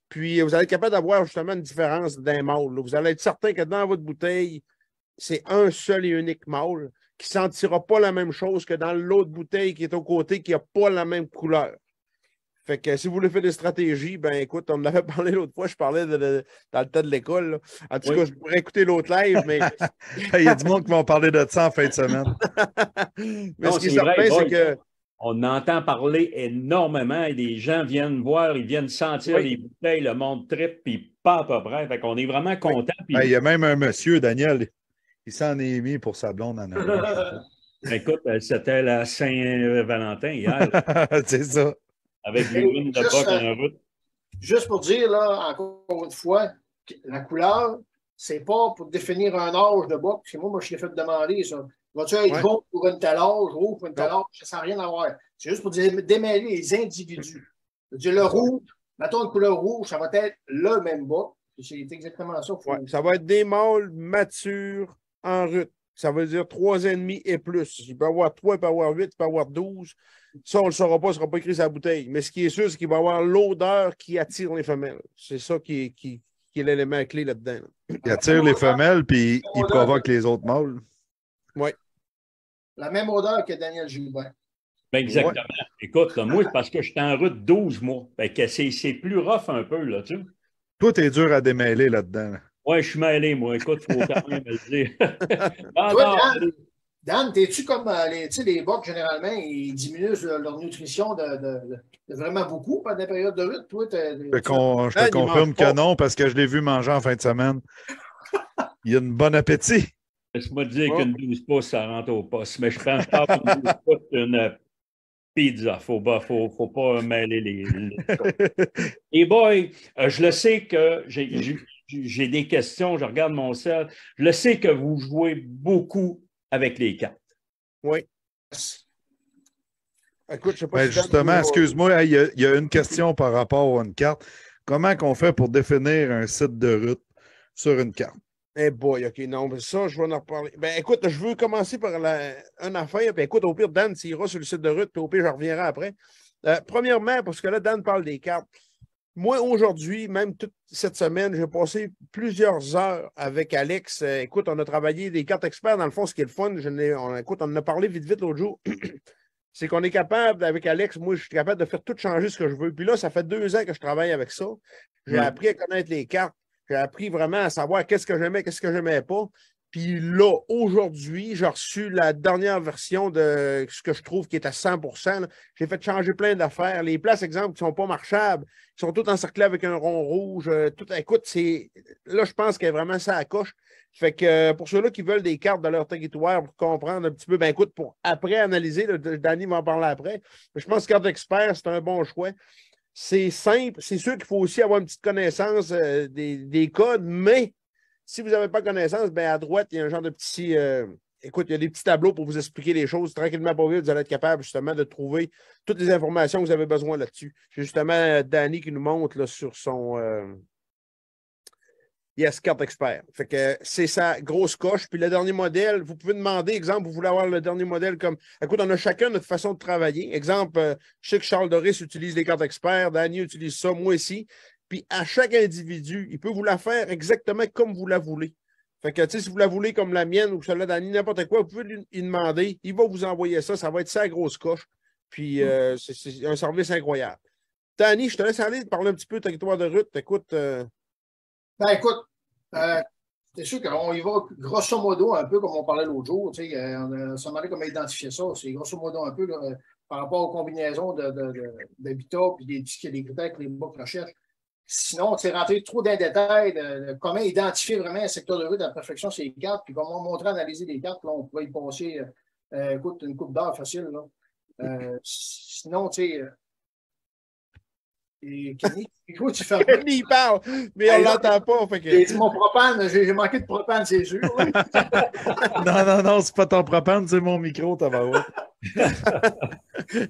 Puis, vous allez être capable d'avoir justement une différence d'un mâle. Vous allez être certain que dans votre bouteille, c'est un seul et unique mâle qui ne sentira pas la même chose que dans l'autre bouteille qui est au côté, qui n'a pas la même couleur. Fait que si vous voulez faire des stratégies, ben écoute, on en avait parlé l'autre fois, je parlais dans le temps de l'école. Là. En tout cas, je pourrais écouter l'autre live, mais. Il y a du monde qui va parler de ça en fin de semaine. Mais ce qui est certain, c'est que. On entend parler énormément et les gens viennent voir, ils viennent sentir les bouteilles, le monde tripe, puis pas à peu près. Fait qu'on est vraiment content. Puis... Il y a même un monsieur, Daniel, il s'en est mis pour sa blonde en Europe. Écoute, c'était la Saint-Valentin hier. C'est ça. Avec l'urine de boc en route. Juste pour dire, là, encore une fois, la couleur, c'est pas pour définir un âge de boc. C'est moi, je l'ai fait demander, ça. Vas-tu être jaune pour une telle âge, rouge pour une telle âge? Ça n'a rien à voir. C'est juste pour démêler les individus. Le rouge, mettons une couleur rouge, ça va être le même boc. C'est exactement ça. Ça va être des mâles matures en rut. Ça veut dire 3,5 et plus. Il peut y avoir 3, il peut y avoir 8, il peut y avoir 12. Ça, on ne le saura pas, ça ne sera pas écrit sur la bouteille. Mais ce qui est sûr, c'est qu'il va y avoir l'odeur qui attire les femelles. C'est ça qui est l'élément clé là-dedans. Là. Il attire les femelles, puis il provoque les autres mâles. Oui. La même odeur que Daniel Gilbert. Ben exactement. Ouais. Écoute, là, moi, c'est parce que j'étais en route 12 mois. Fait que c'est plus rough un peu, là, tu sais. Toi, t'es dur à démêler là-dedans. Là. Oui, je suis mêlé, moi. Écoute, il faut quand même le dire. Toi, Dan, t'es-tu comme les bocs, généralement, ils diminuent leur nutrition de vraiment beaucoup pendant la période de lutte? Toi, je te confirme que non, parce que je l'ai vu manger en fin de semaine. Il a un bon appétit. Laisse-moi te dire qu'une 12 pouces, ça rentre au poste. Mais je pense pas qu'une 12 pouces, une pizza. Faut pas mêler les... Et boy, je le sais que j'ai des questions, je regarde mon sel. Je le sais que vous jouez beaucoup avec les cartes. Oui. Écoute, je sais pas si justement, excuse-moi, il y a une question par rapport à une carte. Comment qu'on fait pour définir un site de route sur une carte? Eh boy, OK, non, mais ça, je vais en reparler. Ben, écoute, je veux commencer par une affaire. Puis écoute, au pire, Dan, s'il ira sur le site de route, puis au pire, je reviendrai après. Premièrement, parce que là, Dan parle des cartes. Moi, aujourd'hui, même toute cette semaine, j'ai passé plusieurs heures avec Alex. Écoute, on a travaillé des cartes experts. Dans le fond, ce qui est le fun, écoute, on en a parlé vite l'autre jour. C'est qu'on est capable, avec Alex, moi, je suis capable de faire tout changer ce que je veux. Puis là, ça fait 2 ans que je travaille avec ça. J'ai appris à connaître les cartes. J'ai appris vraiment à savoir qu'est-ce que j'aimais, qu'est-ce que je n'aimais pas. Puis là, aujourd'hui, j'ai reçu la dernière version de ce que je trouve qui est à 100%. J'ai fait changer plein d'affaires. Les places, exemple, qui ne sont pas marchables, qui sont toutes encerclées avec un rond rouge. Écoute, là, je pense qu'elle est vraiment ça à coche. Fait que pour ceux-là qui veulent des cartes de leur territoire pour comprendre un petit peu, ben écoute, pour après analyser, Danny va en parler après. Mais je pense que carte d'expert, c'est un bon choix. C'est simple. C'est sûr qu'il faut aussi avoir une petite connaissance des codes, mais si vous n'avez pas connaissance, ben à droite, il y a un genre de petit... écoute, il y a des petits tableaux pour vous expliquer les choses. Tranquillement, pas vite, vous allez être capable justement de trouver toutes les informations que vous avez besoin là-dessus. J'ai justement Danny qui nous montre là, sur son... Yes, carte expert. Fait que c'est sa grosse coche. Puis le dernier modèle, vous pouvez demander, exemple, vous voulez avoir le dernier modèle comme. Écoute, on a chacun notre façon de travailler. Exemple, je sais que Charles Doris utilise les cartes experts, Danny utilise ça, moi aussi. Puis à chaque individu, il peut vous la faire exactement comme vous la voulez. Fait que, tu sais, si vous la voulez comme la mienne ou celle-là, Danny, n'importe quoi, vous pouvez lui demander. Il va vous envoyer ça. Ça va être sa grosse coche. Puis c'est un service incroyable. Danny, je te laisse aller parler un petit peu de territoire de route. Écoute. Ben écoute, c'est sûr qu'on y va grosso modo un peu comme on parlait l'autre jour. Tu sais, on s'est demandé comment identifier ça. C'est grosso modo un peu là, par rapport aux combinaisons d'habitat et des critères que les bocs recherchent. Sinon, c'est rentrer trop dans les détails de comment identifier vraiment un secteur de route à la perfection sur les cartes, puis comment montrer, analyser les cartes. Là, on pourrait y passer écoute, une coupe d'heure facile. Là. Sinon, tu sais. Et Kenny, tu fais Kenny, il parle, mais on ne l'entend pas. Fait que... J'ai dit mon propane, j'ai manqué de propane, c'est sûr. non, c'est pas ton propane, c'est mon micro, tabarouette.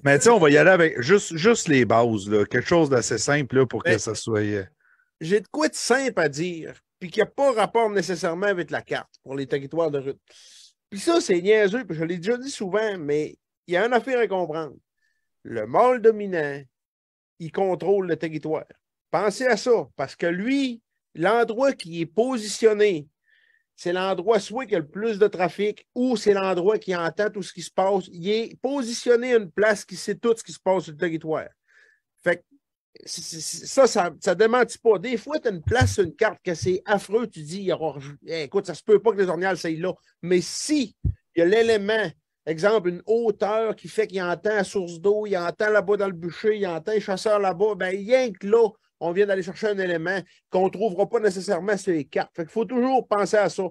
Mais tu sais, on va y aller avec juste les bases, là, quelque chose d'assez simple là, pour que ça soit. J'ai de quoi de simple à dire, puis qui n'a pas rapport nécessairement avec la carte pour les territoires de route. Puis ça, c'est niaiseux, puis je l'ai déjà dit souvent, mais il y a une affaire à comprendre. Le mâle dominant, il contrôle le territoire. Pensez à ça, parce que lui, l'endroit qui est positionné, c'est l'endroit soit qui a le plus de trafic ou c'est l'endroit qui entend tout ce qui se passe. Il est positionné à une place qui sait tout ce qui se passe sur le territoire. Fait que ça ne démentit pas. Des fois, tu as une place sur une carte que c'est affreux, tu dis, écoute, ça se peut pas que les orniales soient là. Mais si il y a l'élément, exemple, une hauteur qui fait qu'il entend la source d'eau, il entend là-bas dans le bûcher, il entend les chasseurs là-bas, bien, rien que là, on vient d'aller chercher un élément qu'on ne trouvera pas nécessairement sur les cartes. Fait qu'il faut toujours penser à ça.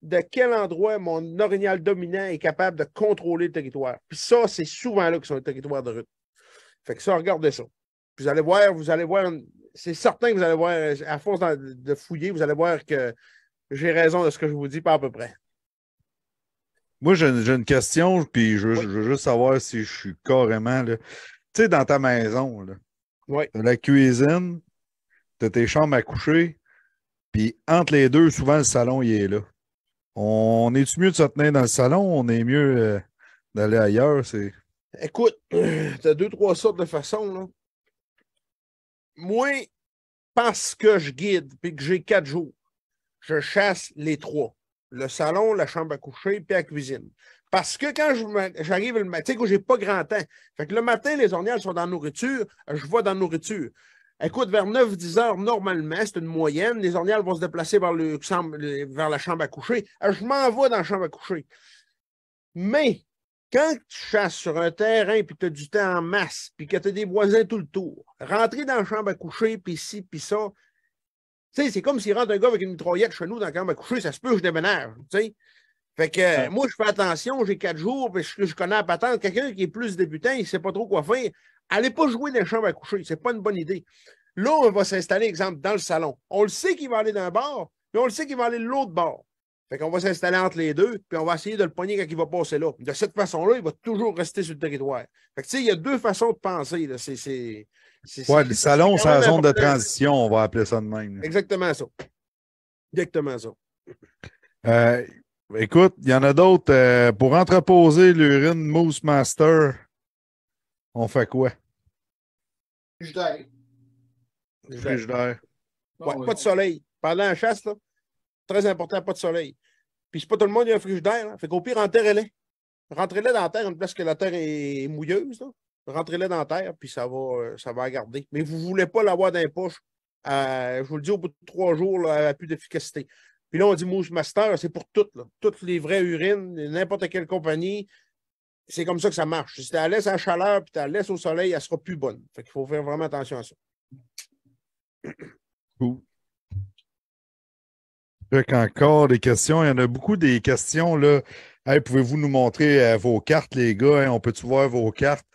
De quel endroit mon orignal dominant est capable de contrôler le territoire. Puis ça, c'est souvent là que c'est un territoire de rut. Fait que ça, regardez ça. Puis vous allez voir, c'est certain que vous allez voir, à force de fouiller, vous allez voir que j'ai raison de ce que je vous dis, pas à peu près. Moi, j'ai une question, puis je veux juste savoir si je suis carrément, là. Tu sais, dans ta maison, là, t'as la cuisine, t'as tes chambres à coucher, puis entre les deux, souvent, le salon, il est là. On est-tu mieux de se tenir dans le salon? On est mieux d'aller ailleurs? Écoute, t'as 2-3 sortes de façons, là. Moi, parce que je guide, puis que j'ai 4 jours, je chasse les 3. Le salon, la chambre à coucher, puis la cuisine. Parce que quand j'arrive le matin, tu sais, j'ai pas grand temps. Fait que le matin, les orniales sont dans la nourriture, je vais dans la nourriture. Écoute, vers 9-10 heures, normalement, c'est une moyenne, les orniales vont se déplacer vers la chambre à coucher. Je m'en vais dans la chambre à coucher. Mais, quand tu chasses sur un terrain, puis tu as du temps en masse, puis que tu as des voisins tout le tour, rentrer dans la chambre à coucher, puis ci, puis ça, tu sais, c'est comme s'il rentre un gars avec une mitraillette chez nous dans la chambre à coucher, ça se peut que je déménage, tu sais. Fait que moi, je fais attention, j'ai 4 jours, puis je connais la patente. Quelqu'un qui est plus débutant, il ne sait pas trop quoi faire. Allez pas jouer dans les chambres à coucher, c'est pas une bonne idée. Là, on va s'installer, exemple, dans le salon. On le sait qu'il va aller d'un bord, puis on le sait qu'il va aller de l'autre bord. Fait qu'on va s'installer entre les deux, puis on va essayer de le pogner quand il va passer là. De cette façon-là, il va toujours rester sur le territoire. Fait que, tu sais, il y a 2 façons de penser. Là. Le salon, c'est la zone de transition, on va appeler ça de même. Là. Exactement ça. Exactement ça. Écoute, il y en a d'autres. Pour entreposer l'urine Moose Master, on fait quoi? Frigidaire. Frigidaire. Ouais, pas de soleil. Pendant la chasse, là, très important, pas de soleil. Puis c'est pas tout le monde qui a un frigidaire. Hein. Fait qu'au pire, enterrez-les. Rentrez-les dans la terre, une place que la terre est mouilleuse. Là. Rentrez-les dans la terre, puis ça va garder. Mais vous ne voulez pas l'avoir dans les poches. Je vous le dis, au bout de 3 jours, là, elle n'a plus d'efficacité. Puis là, on dit Moose Master, c'est pour toutes. Là. Toutes les vraies urines, n'importe quelle compagnie. C'est comme ça que ça marche. Si tu la laisses à la chaleur, puis tu la laisses au soleil, elle ne sera plus bonne. Fait qu'il faut faire vraiment attention à ça. Cool. Encore des questions. Il y en a beaucoup des questions. Là. Hey, pouvez-vous nous montrer vos cartes, les gars? Hein? On peut-tu voir vos cartes?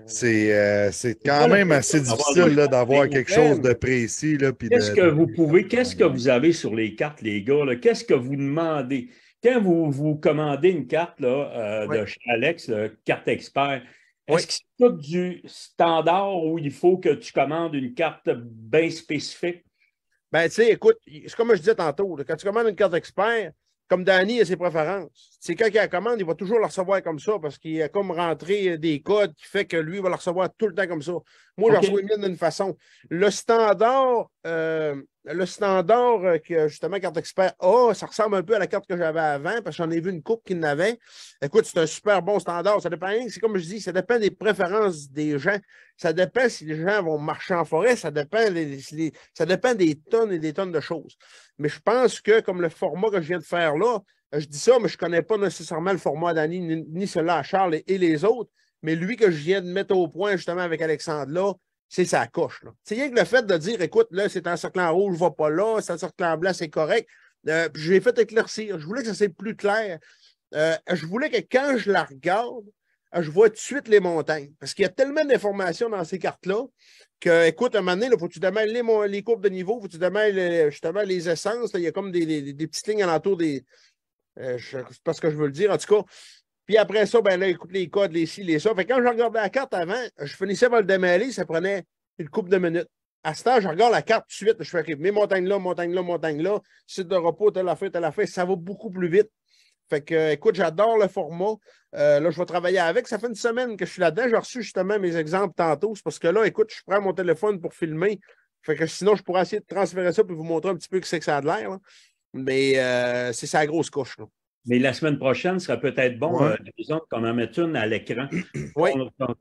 C'est quand même assez difficile d'avoir quelque chose de précis. Qu'est-ce que vous avez sur les cartes, les gars? Qu'est-ce que vous demandez? Quand vous commandez une carte de chez Alex, carte expert, est-ce que c'est tout du standard ou il faut que tu commandes une carte bien spécifique? Ben, tu sais, écoute, c'est comme je disais tantôt, là, quand tu commandes une carte expert, comme Danny a ses préférences. C'est quand il la commande, il va toujours la recevoir comme ça parce qu'il a comme rentré des codes qui fait que lui, il va la recevoir tout le temps comme ça. Moi, je reçois une d'une façon. Le standard que justement Carte Expert a, ça ressemble un peu à la carte que j'avais avant parce que j'en ai vu une coupe qui n'avait. Écoute, c'est un super bon standard. Ça dépend, c'est comme je dis, ça dépend des préférences des gens. Ça dépend si les gens vont marcher en forêt. Ça dépend, ça dépend des tonnes et des tonnes de choses. Mais je pense que comme le format que je viens de faire là, je dis ça, mais je ne connais pas nécessairement le format d'Annie, ni celui-là à Charles et les autres. Mais lui que je viens de mettre au point justement avec Alexandre là, c'est sa coche. C'est rien que le fait de dire, écoute, là, c'est un cercle en rouge, je ne vais pas là, c'est un cercle en blanc, c'est correct. Je l'ai fait éclaircir. Je voulais que ça soit plus clair. Je voulais que quand je la regarde, je vois tout de suite les montagnes. Parce qu'il y a tellement d'informations dans ces cartes-là que, écoute, à un moment donné, il faut que tu démêles les courbes de niveau, il faut que tu démêles justement les essences. Là, il y a comme des petites lignes alentour des. C'est pas ce que je veux le dire, en tout cas. Puis après ça, ben là, écoute les codes, les ci, les ça. Fait que quand je regardais la carte avant, je finissais par le démêler, ça prenait une couple de minutes. À ce temps, je regarde la carte tout de suite, je fais mes montagnes là, montagne là, montagne là, site de repos, telle affaire, ça va beaucoup plus vite. Fait que, écoute, j'adore le format. Là, je vais travailler avec. Ça fait une semaine que je suis là-dedans. J'ai reçu justement mes exemples tantôt. C'est parce que là, écoute, je prends mon téléphone pour filmer. Fait que sinon, je pourrais essayer de transférer ça pour vous montrer un petit peu que c'est que ça a de l'air. Mais c'est sa grosse couche. Là. Mais la semaine prochaine, ce serait peut-être bon, disons, qu'on en mette une à l'écran,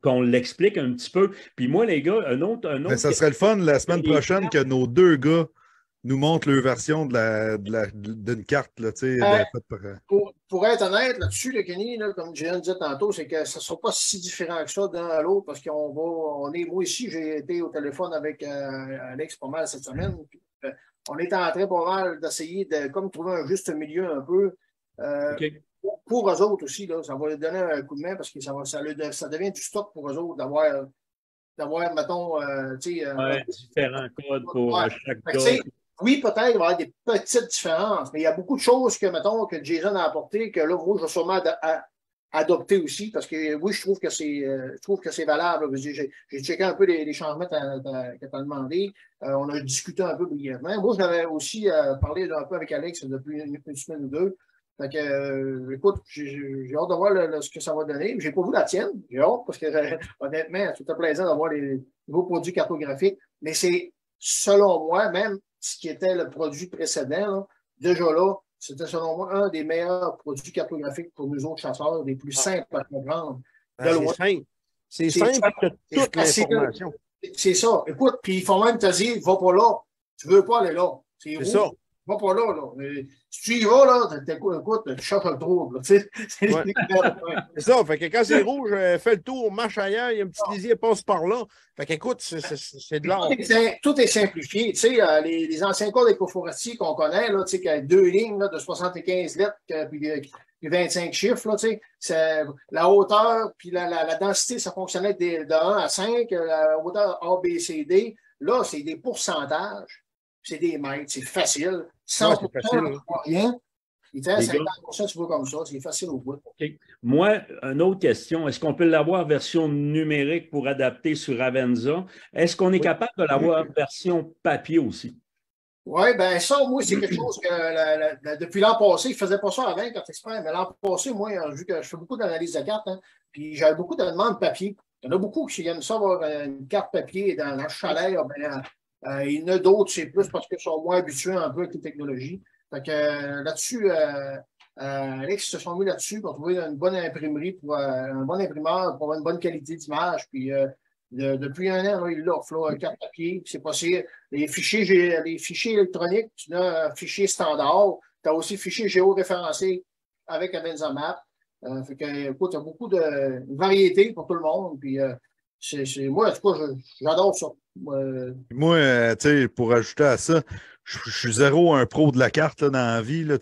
qu'on l'explique un petit peu. Puis moi, les gars, un autre... Mais ça serait le fun la semaine prochaine que nos deux gars nous montrent leur version d'une carte. Là, pour être honnête là-dessus, le Kenny, là, comme je disais tantôt, c'est que ça ne sera pas si différent que ça d'un à l'autre parce moi ici, j'ai été au téléphone avec Alex pas mal cette semaine. Puis, on est en train pas mal d'essayer de trouver un juste milieu un peu. Pour eux autres aussi, là, ça va leur donner un coup de main parce que ça devient du stock pour eux autres d'avoir mettons, différents codes pour chaque code. Oui, peut-être, il va y avoir des petites différences, mais il y a beaucoup de choses que Jason a apportées que là, moi, je vais sûrement adopter aussi parce que oui, je trouve que c'est valable. J'ai checké un peu les changements que tu as demandé. On a discuté un peu brièvement. Moi, je l'avais aussi parlé un peu avec Alex depuis une semaine ou deux. Fait que, écoute, j'ai hâte de voir ce que ça va donner. J'ai pas vu la tienne. J'ai hâte parce que, honnêtement, c'était plaisant d'avoir les nouveaux produits cartographiques. Mais c'est, selon moi, même ce qui était le produit précédent, là, déjà là, c'était selon moi un des meilleurs produits cartographiques pour nous autres chasseurs, des plus simples à comprendre. C'est simple que toute l'information. C'est ça. Écoute, puis il faut même te dire, va pas là. Tu veux pas aller là. C'est ça. Va pas là, là. Si tu y vas, là, écoute, tu cherches le trouble. C'est ça. Fait que quand c'est rouge, fais le tour, marche ailleurs, il y a un petit lisier, passe par là. Fait qu'écoute, c'est de l'art. Tout est simplifié. Tu sais, les anciens codes écoforestiers qu'on connaît, là, tu sais, qui a 2 lignes là, de 75 lettres puis 25 chiffres, là, tu sais, la hauteur puis la densité, ça fonctionnait de 1 à 5, la hauteur A, B, C, D. Là, c'est des pourcentages. C'est des mètres, c'est facile. 100%, rien. Il était à 50%, tu vois comme ça, c'est facile au bout. Okay. Moi, une autre question. Est-ce qu'on peut l'avoir version numérique pour adapter sur Avenza? Est-ce qu'on est capable de l'avoir version papier aussi? Oui, bien ça, moi, c'est quelque chose que depuis l'an passé, je ne faisais pas ça avant, Carte Expert, mais l'an passé, moi, vu que je fais beaucoup d'analyse de cartes, puis j'avais beaucoup de demandes papier. Il y en a beaucoup qui aiment ça avoir une carte papier dans le chalet. Il y en a d'autres, c'est plus parce qu'ils sont moins habitués un peu avec les technologies. Fait que là-dessus, Alex se sont mis là-dessus pour trouver une bonne imprimerie, un bon imprimeur pour avoir une bonne qualité d'image. Puis depuis un an, là, il l'offre, carte papier. C'est possible. Les fichiers électroniques, tu as un fichier standard. Tu as aussi fichier géoréférencé avec Avenza Map. Fait que, écoute, il y a beaucoup de variétés pour tout le monde. Puis moi, en tout cas, j'adore ça. Moi, tu sais, pour ajouter à ça, je suis zéro un pro de la carte là, dans la vie. Là,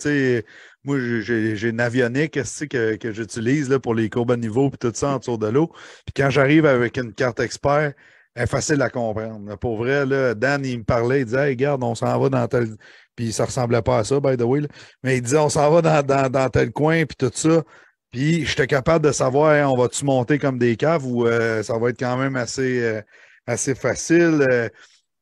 moi, j'ai une avionique que j'utilise là, pour les courbes à niveau et tout ça en dessous de l'eau. Puis quand j'arrive avec une carte expert, elle est facile à comprendre. Là. Pour vrai, là, Dan, il me parlait, il disait hey, regarde, on s'en va dans tel. Puis ça ressemblait pas à ça, by the way. Là. Mais il disait on s'en va dans tel coin, puis tout ça. Puis j'étais capable de savoir hein, on va-tu monter comme des caves ou ça va être quand même assez facile.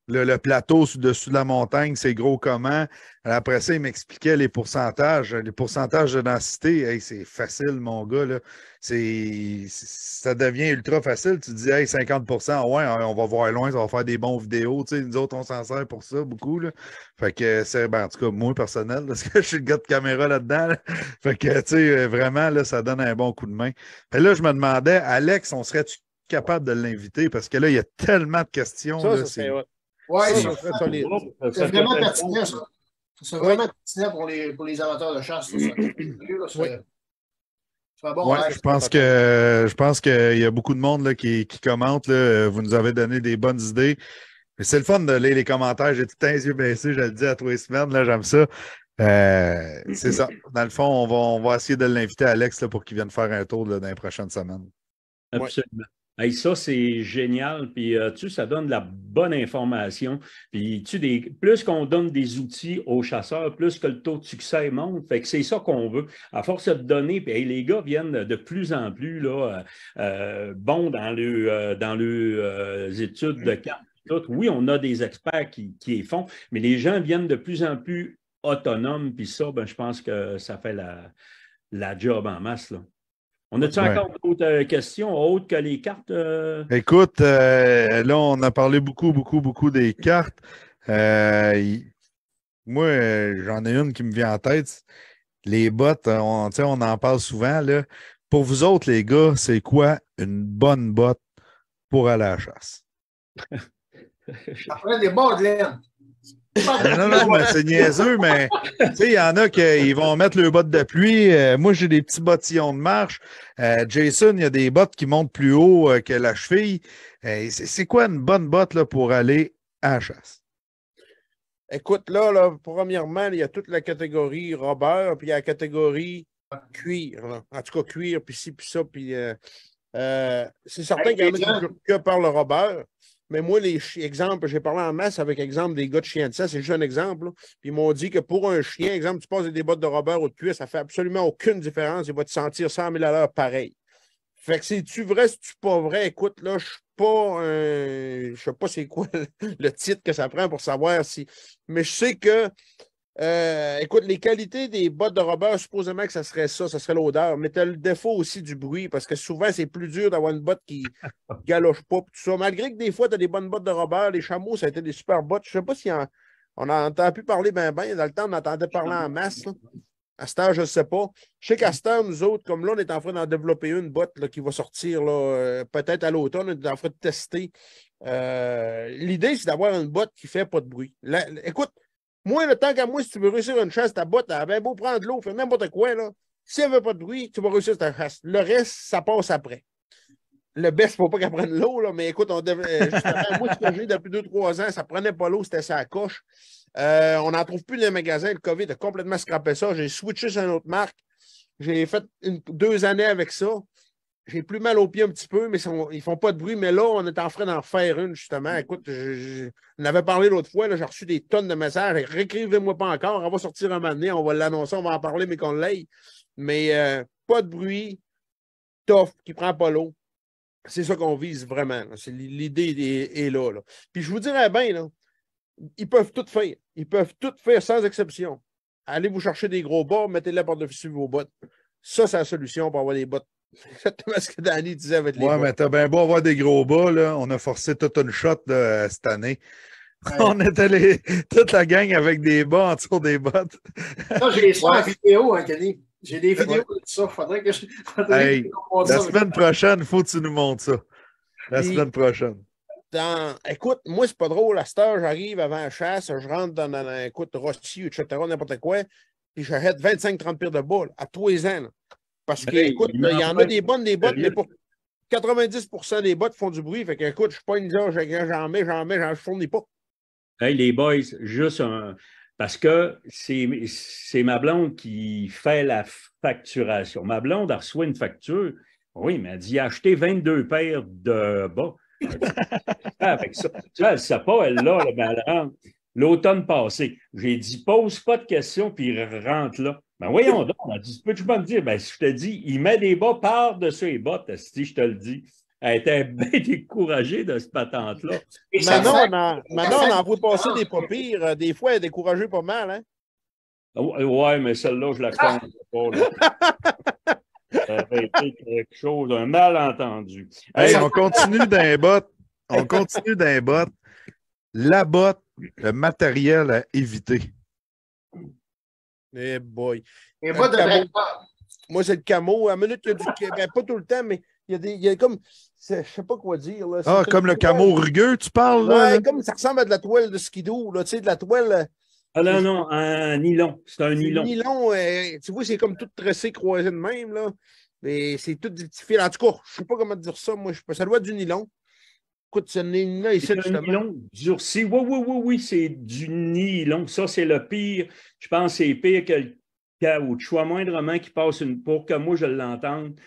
Le plateau dessus de la montagne, c'est gros comment. Après ça, il m'expliquait les pourcentages. Les pourcentages de densité, hey, c'est facile, mon gars. Là. Ça devient ultra facile. Tu te dis, hey, 50%, ouais, on va voir loin, ça va faire des bons vidéos. Tu sais, nous autres, on s'en sert pour ça beaucoup. Là. Fait que c'est, en tout cas, moi, personnel, parce que je suis le gars de caméra là-dedans. Là. Fait que, tu sais, vraiment, là, ça donne un bon coup de main. Et là, je me demandais, Alex, on serait-tu capable de l'inviter? Parce que là, il y a tellement de questions. Ça, là, c'est oui, c'est vraiment pertinent, ça. C'est vraiment pertinent pour les amateurs de chasse. Ça bon, ouais, je pense qu'il y a beaucoup de monde là, qui commente. Là, vous nous avez donné des bonnes idées. C'est le fun de lire les commentaires. J'ai tout un yeux baissé, je le dis à 3 semaines. Là, j'aime ça. C'est ça. Dans le fond, on va essayer de l'inviter, Alex, là, pour qu'il vienne faire un tour là, dans les prochaines semaines. Absolument. Hey, ça, c'est génial. Puis, ça donne de la bonne information. Puis, plus qu'on donne des outils aux chasseurs, plus que le taux de succès monte. Fait que c'est ça qu'on veut. À force de donner, puis les gars viennent de plus en plus là, bons dans leurs études de cartes. Oui, on a des experts qui les font, mais les gens viennent de plus en plus autonomes. Puis ça, je pense que ça fait la job en masse, là. On a-tu encore d'autres questions autres que les cartes? Écoute, là, on a parlé beaucoup des cartes. Moi, j'en ai une qui me vient en tête. les bottes, on en parle souvent. Là. Pour vous autres, les gars, c'est quoi une bonne botte pour aller à la chasse? Après, des bas de laine. Non, mais c'est niaiseux, mais il y en a qui vont mettre le bottes de pluie. Moi, j'ai des petits bottillons de marche. Jason, il y a des bottes qui montent plus haut que la cheville. C'est quoi une bonne botte là, pour aller à la chasse? Écoute, là, premièrement, il y a toute la catégorie rubber, puis il y a la catégorie cuir. Là. En tout cas, cuir, puis ci, puis ça, puis... c'est certain qu'il y en a qui ne jurent que par le rubber. Mais moi, exemples, j'ai parlé en masse avec exemple des gars de chien de chasse, c'est juste un exemple. Là. Puis ils m'ont dit que pour un chien, exemple, tu passes des bottes de rubber ou de cuir, ça fait absolument aucune différence. Il va te sentir 100 000 à l'heure pareil. Fait que c'est-tu vrai, c'est-tu pas vrai? Écoute, là, je suis pas je sais pas c'est quoi le titre que ça prend pour savoir si. Mais je sais que écoute, les qualités des bottes de rubber, supposément que ça serait l'odeur, mais tu as le défaut aussi du bruit, parce que souvent, c'est plus dur d'avoir une botte qui galoche pas, tout ça. Malgré que des fois, tu as des bonnes bottes de rubber, les chameaux, ça a été des super bottes. Je sais pas si on a entendu parler ben. Dans le temps, on entendait parler en masse. Là. À cette heure, je ne sais pas. Je sais qu'à cette heure, nous autres, comme là, on est en train d'en développer une botte là, qui va sortir peut-être à l'automne, on est en train de tester. L'idée, c'est d'avoir une botte qui ne fait pas de bruit. Écoute, moi, le temps qu'à moi, si tu veux réussir une chasse, ta botte, elle a bien beau prendre de l'eau, faire n'importe quoi, là. Si elle ne veut pas de bruit, tu vas réussir ta chasse. Le reste, ça passe après. Le best, il ne faut pas qu'elle prenne l'eau, là, mais écoute, justement, moi, ce que j'ai depuis 2-3 ans, ça ne prenait pas l'eau, c'était ça coche. On n'en trouve plus dans les magasins. Le COVID a complètement scrappé ça. J'ai switché sur une autre marque. J'ai fait 2 années avec ça. J'ai plus mal aux pieds un petit peu, mais ils ne font pas de bruit. Mais là, on est en train d'en faire une, justement. Écoute, on avait parlé l'autre fois. J'ai reçu des tonnes de messages. Réécrivez-moi pas encore. On va sortir un moment donné. On va l'annoncer. On va en parler, mais qu'on l'aille. Mais pas de bruit. Tough, qui ne prend pas l'eau. C'est ça qu'on vise vraiment. L'idée est là, là. Puis je vous dirais bien, là, ils peuvent tout faire. Ils peuvent tout faire sans exception. Allez vous chercher des gros bas, mettez-les par-dessus vos bottes. Ça, c'est la solution pour avoir des bottes. Exactement ce que Danny disait avec les bottes. Ouais, mais t'as bien beau avoir des gros bas, là. On a forcé toute une shot cette année. Ouais. On était toute la gang avec des bas en dessous des bottes. Ça, j'ai ça en vidéo, hein, Kenny. J'ai des vidéos de ça. Faudrait que je. La semaine prochaine, il faut que tu nous montres ça. La semaine prochaine. Écoute, moi, c'est pas drôle. À cette heure, j'arrive avant la chasse, je rentre dans écoute, Rossi, etc., n'importe quoi, puis j'achète 25-30 paires de balles à tous les ans. Là. Parce que, écoute, il y en a des bonnes, des bottes, mais pour 90% des bottes font du bruit. Fait que, écoute, je suis pas une genre, j'en fournis pas. Hey, les boys, juste parce que c'est ma blonde qui fait la facturation. Ma blonde a reçu une facture. Oui, mais elle dit acheter 22 paires de bas. Avec ça. Tu vois, elle ne sait pas, elle l'a, mais elle rentre. L'automne passé, j'ai dit pose pas de questions, puis il rentre là. Ben voyons donc, elle dit, peux-tu pas me dire? Ben si je te dis, il met des bas par-dessus les bottes, si je te le dis. Elle était bien découragée de cette patente-là. Maintenant, on en voit passer des pas pires. Des fois, elle est découragée pas mal, hein? Ouais, mais celle-là, je la compte pas, là. Ça avait été quelque chose, un malentendu. Hey, on continue d'un botte. On continue d'un botte. La botte, le matériel à éviter. Eh boy. Et pas de moi, c'est le camo. À minute, il y a du. Ben, pas tout le temps, mais il y a comme. Je sais pas quoi dire. Là. Ah, comme le camo rugueux, tu parles? Là, ouais, comme ça ressemble à de la toile de skidoo. Là, tu sais, de la toile. Ah non, un nylon. C'est un nylon. Nylon, tu vois, c'est comme tout tressé, croisé de même, là. Mais c'est tout des petits fils. En tout cas, je ne sais pas comment dire ça. Moi, ça doit être du nylon. Écoute, c'est un nylon ici. C'est un nylon durci. Oui, c'est du nylon. Ça, c'est le pire. Je pense que c'est pire que le caoutchouc, moindrement qui passe pour que moi, je l'entende.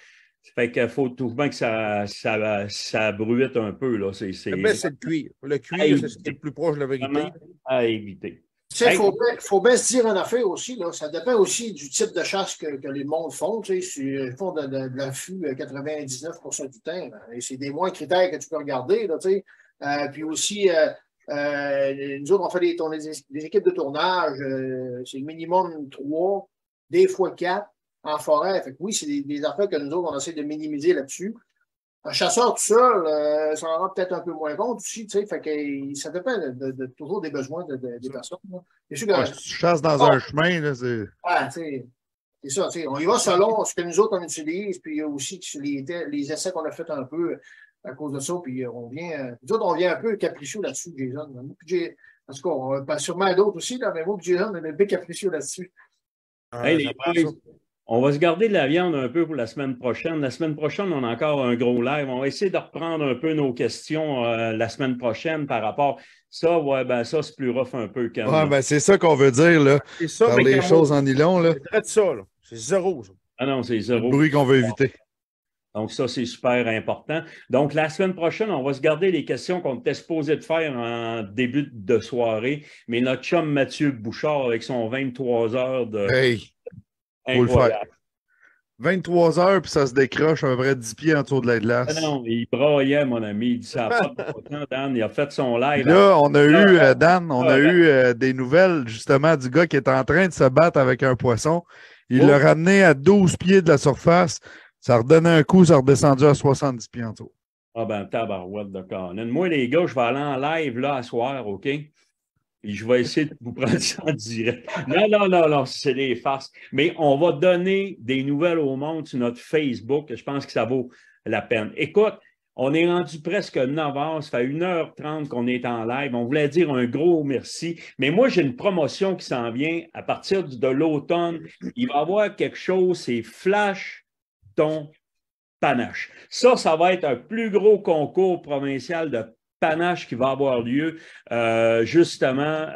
Fait qu'il faut tout bien que ça bruite un peu. Là. C'est le cuir. Le cuir, c'est ce qui est le plus proche de la vérité. À éviter. Tu sais, il faut bien se dire en affaire aussi, là, ça dépend aussi du type de chasse que les mondes font. Tu sais, ils font de l'affût 99% du temps. Et c'est des moins critères que tu peux regarder. Là, tu sais. Puis aussi, nous autres, on fait des équipes de tournage. C'est minimum 3, des fois 4 en forêt. Fait que oui, c'est des affaires que nous autres, on essaie de minimiser là-dessus. Un chasseur tout seul, ça en rend peut-être un peu moins compte aussi, tu sais, fait que ça dépend toujours des besoins des personnes. Bien sûr que, tu chasses dans un chemin, là, c'est... Ah, tu sais, c'est ça, on y va selon ce que nous autres on utilise, puis il y a aussi les essais qu'on a fait un peu à cause de ça, puis nous autres, on vient un peu capricieux là-dessus, Jason. En tout cas, on va sûrement d'autres aussi, là, mais moi, Jason, on est un peu capricieux là-dessus. Hey, les boys, on va se garder de la viande un peu pour la semaine prochaine. La semaine prochaine, on a encore un gros live. On va essayer de reprendre un peu nos questions la semaine prochaine par rapport. Ça, ça, c'est plus rough un peu quand même. C'est ça qu'on veut dire, là. C'est ça, par les choses en nylon, là. C'est très de ça, là. C'est zéro, ça. Ah non, c'est zéro. Le bruit qu'on veut éviter. Donc, ça, c'est super important. Donc, la semaine prochaine, on va se garder les questions qu'on était supposé de faire en début de soirée. Mais notre chum Mathieu Bouchard, avec son 23 heures de... Hey! Faut le faire. 23 heures, puis ça se décroche un vrai 10 pieds en dessous de la glace. Ah non, il braillait, mon ami. Il dit ça n'a pas de temps, Dan. Il a fait son live. Là, on a eu, Dan, eu des nouvelles, justement, du gars qui est en train de se battre avec un poisson. Il l'a ramené à 12 pieds de la surface. Ça a redonné un coup, ça a redescendu à 70 pieds en dessous. Ah ben, tabarouette de Conan. Moi, les gars, je vais aller en live là à soir, OK? Puis je vais essayer de vous prendre ça en direct. Non, c'est des farces. Mais on va donner des nouvelles au monde sur notre Facebook. Je pense que ça vaut la peine. Écoute, on est rendu presque 9 heures. Ça fait 1h30 qu'on est en live. On voulait dire un gros merci. Mais moi, j'ai une promotion qui s'en vient à partir de l'automne. Il va y avoir quelque chose, c'est Flash ton panache. Ça va être un plus gros concours provincial de panache qui va avoir lieu justement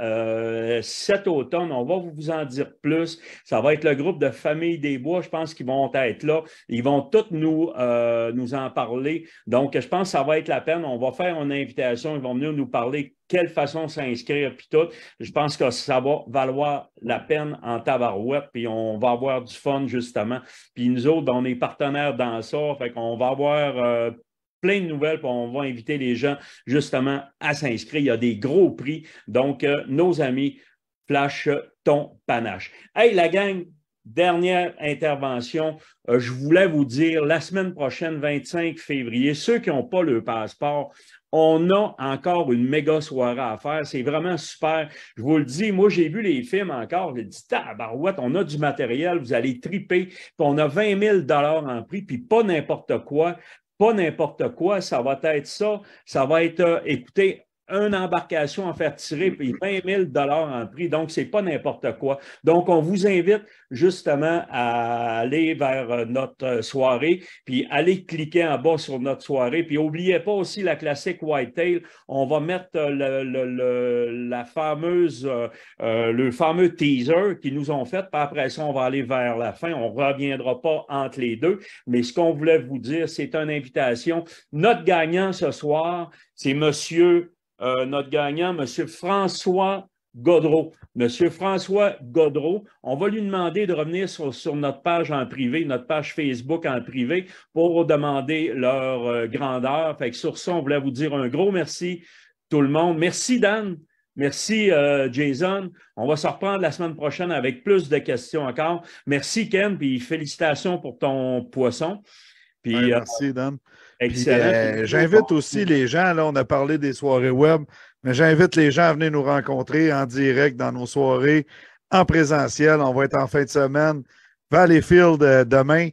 cet automne. On va vous en dire plus. Ça va être le groupe de Famille des Bois. Je pense qu'ils vont être là. Ils vont tous nous en parler. Donc, je pense que ça va être la peine. On va faire une invitation. Ils vont venir nous parler quelle façon s'inscrire, puis tout. Je pense que ça va valoir la peine en tabarouette, puis on va avoir du fun, justement. Puis nous autres, on est partenaires dans ça. Fait qu'on va avoir plein de nouvelles, puis on va inviter les gens justement à s'inscrire. Il y a des gros prix. Donc, nos amis, Flash ton panache. Hey, la gang, dernière intervention. Je voulais vous dire, la semaine prochaine, 25 février, ceux qui n'ont pas le passeport, on a encore une méga soirée à faire. C'est vraiment super. Je vous le dis, moi, j'ai vu les films encore. J'ai dit, tabarouette, on a du matériel, vous allez triper. Puis on a 20 000 en prix, puis pas n'importe quoi. Pas n'importe quoi, ça va être ça. Ça va être, écoutez, une embarcation à faire tirer, puis 20 000 en prix. Donc, ce n'est pas n'importe quoi. Donc, on vous invite justement à aller vers notre soirée, puis aller cliquer en bas sur notre soirée. Puis, n'oubliez pas aussi la classique Whitetail. On va mettre le fameux teaser qu'ils nous ont fait. Puis après ça, on va aller vers la fin. On ne reviendra pas entre les deux. Mais ce qu'on voulait vous dire, c'est une invitation. Notre gagnant ce soir, c'est notre gagnant, M. François Gaudreau. M. François Gaudreau, on va lui demander de revenir sur notre page en privé, notre page Facebook en privé, pour demander leur grandeur. Fait que sur ça, on voulait vous dire un gros merci, tout le monde. Merci, Dan. Merci, Jason. On va se reprendre la semaine prochaine avec plus de questions encore. Merci, Ken, puis félicitations pour ton poisson. Puis, merci, Dan. Excellent. J'invite aussi les gens, là, on a parlé des soirées web, mais j'invite les gens à venir nous rencontrer en direct dans nos soirées, en présentiel. On va être en fin de semaine, Valleyfield demain.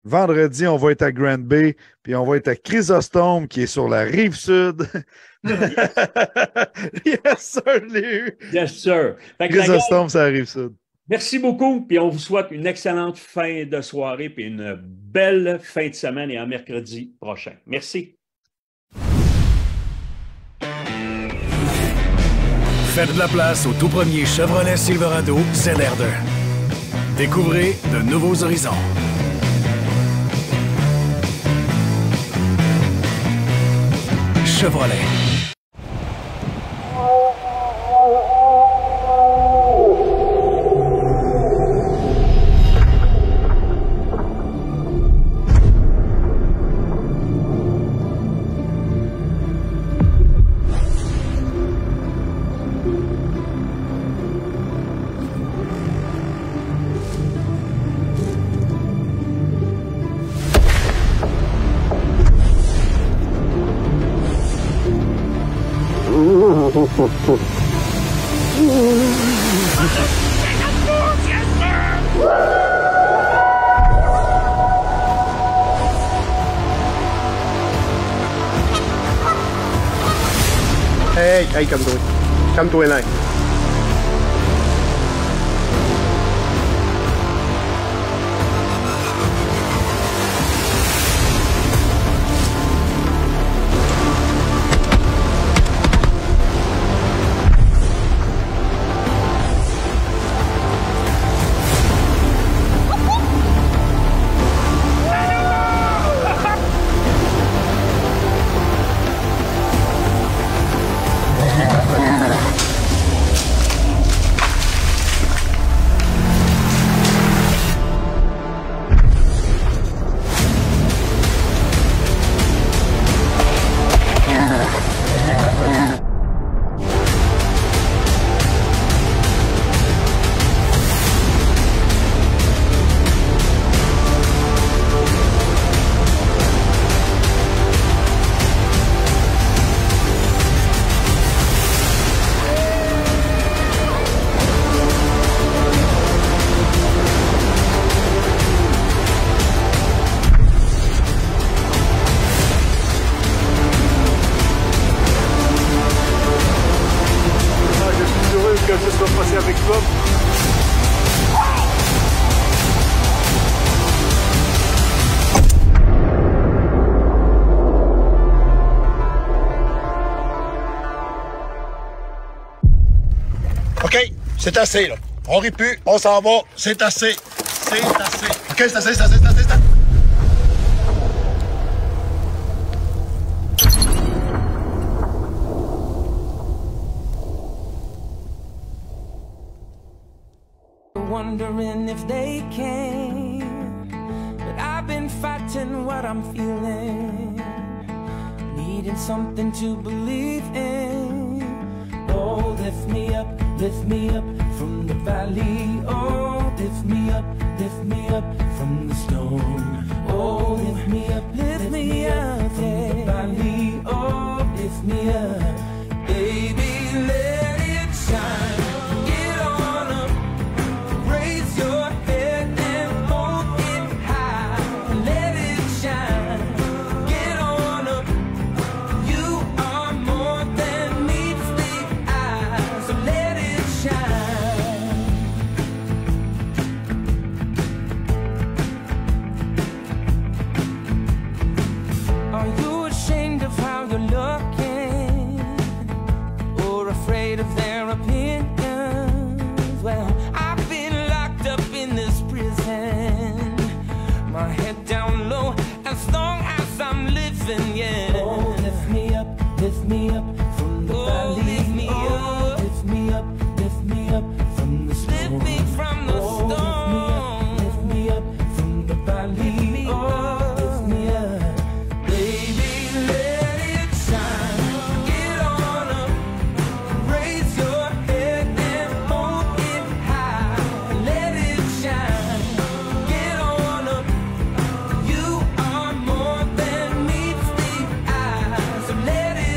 Vendredi, on va être à Grand Bay, puis on va être à Chrysostome, qui est sur la rive sud. Yes, sir, je l'ai eu. Yes, sir. Chrysostome, c'est la rive sud. Merci beaucoup, puis on vous souhaite une excellente fin de soirée, puis une belle fin de semaine et un mercredi prochain. Merci. Faites de la place au tout premier Chevrolet Silverado ZR2. Découvrez de nouveaux horizons. Chevrolet. Yes, sir! Hey, calme-toi. Calme-toi, là. Que ce soit passé avec toi. OK, c'est assez, là. On rit plus, on s'en va, c'est assez. C'est assez. OK, c'est assez, c'est assez, c'est assez, c'est assez. Wondering if they can, but I've been fighting what I'm feeling, needing something to believe in. Oh, lift me up from the valley. Oh, lift me up from the storm. Oh, lift me up from the valley. Oh, lift me up, baby, let it shine. Lift me up from the valley. Lift me up from the storm. Lift me from the storm. Lift me up from the valley. Oh, lift me up, baby, let it shine. Get on up, raise your head and hold it high. Let it shine. Get on up. You are more than meets the eye. So let it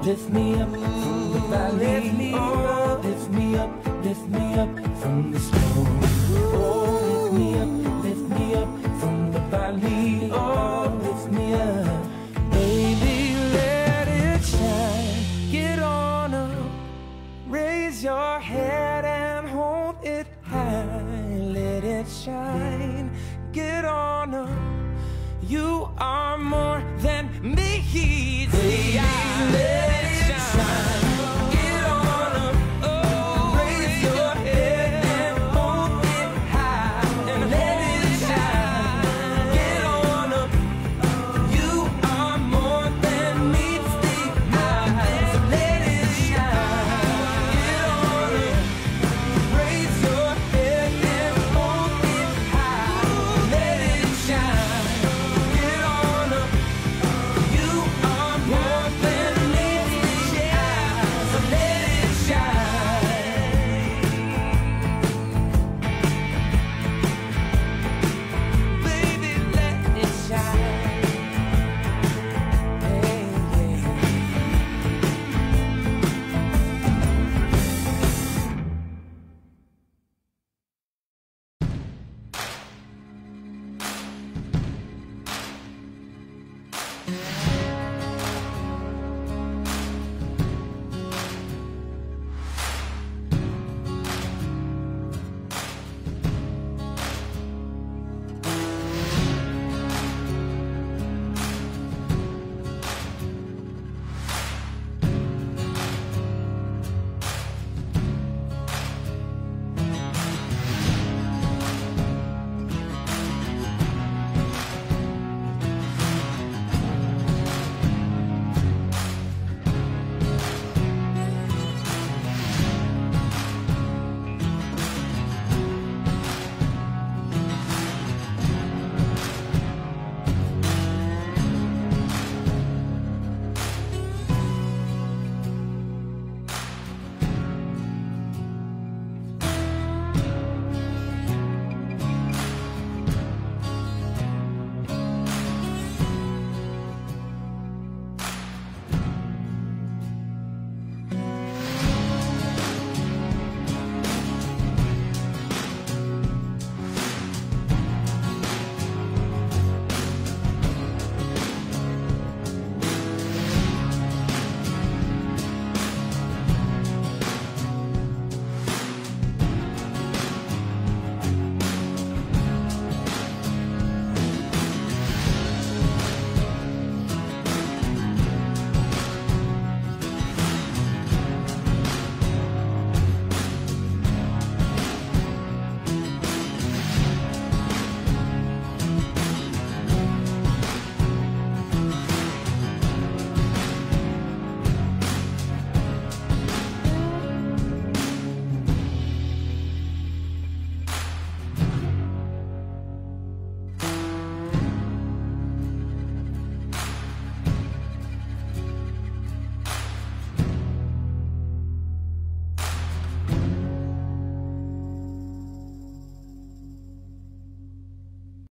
lift me up from the valley. Oh, lift me up from the storm.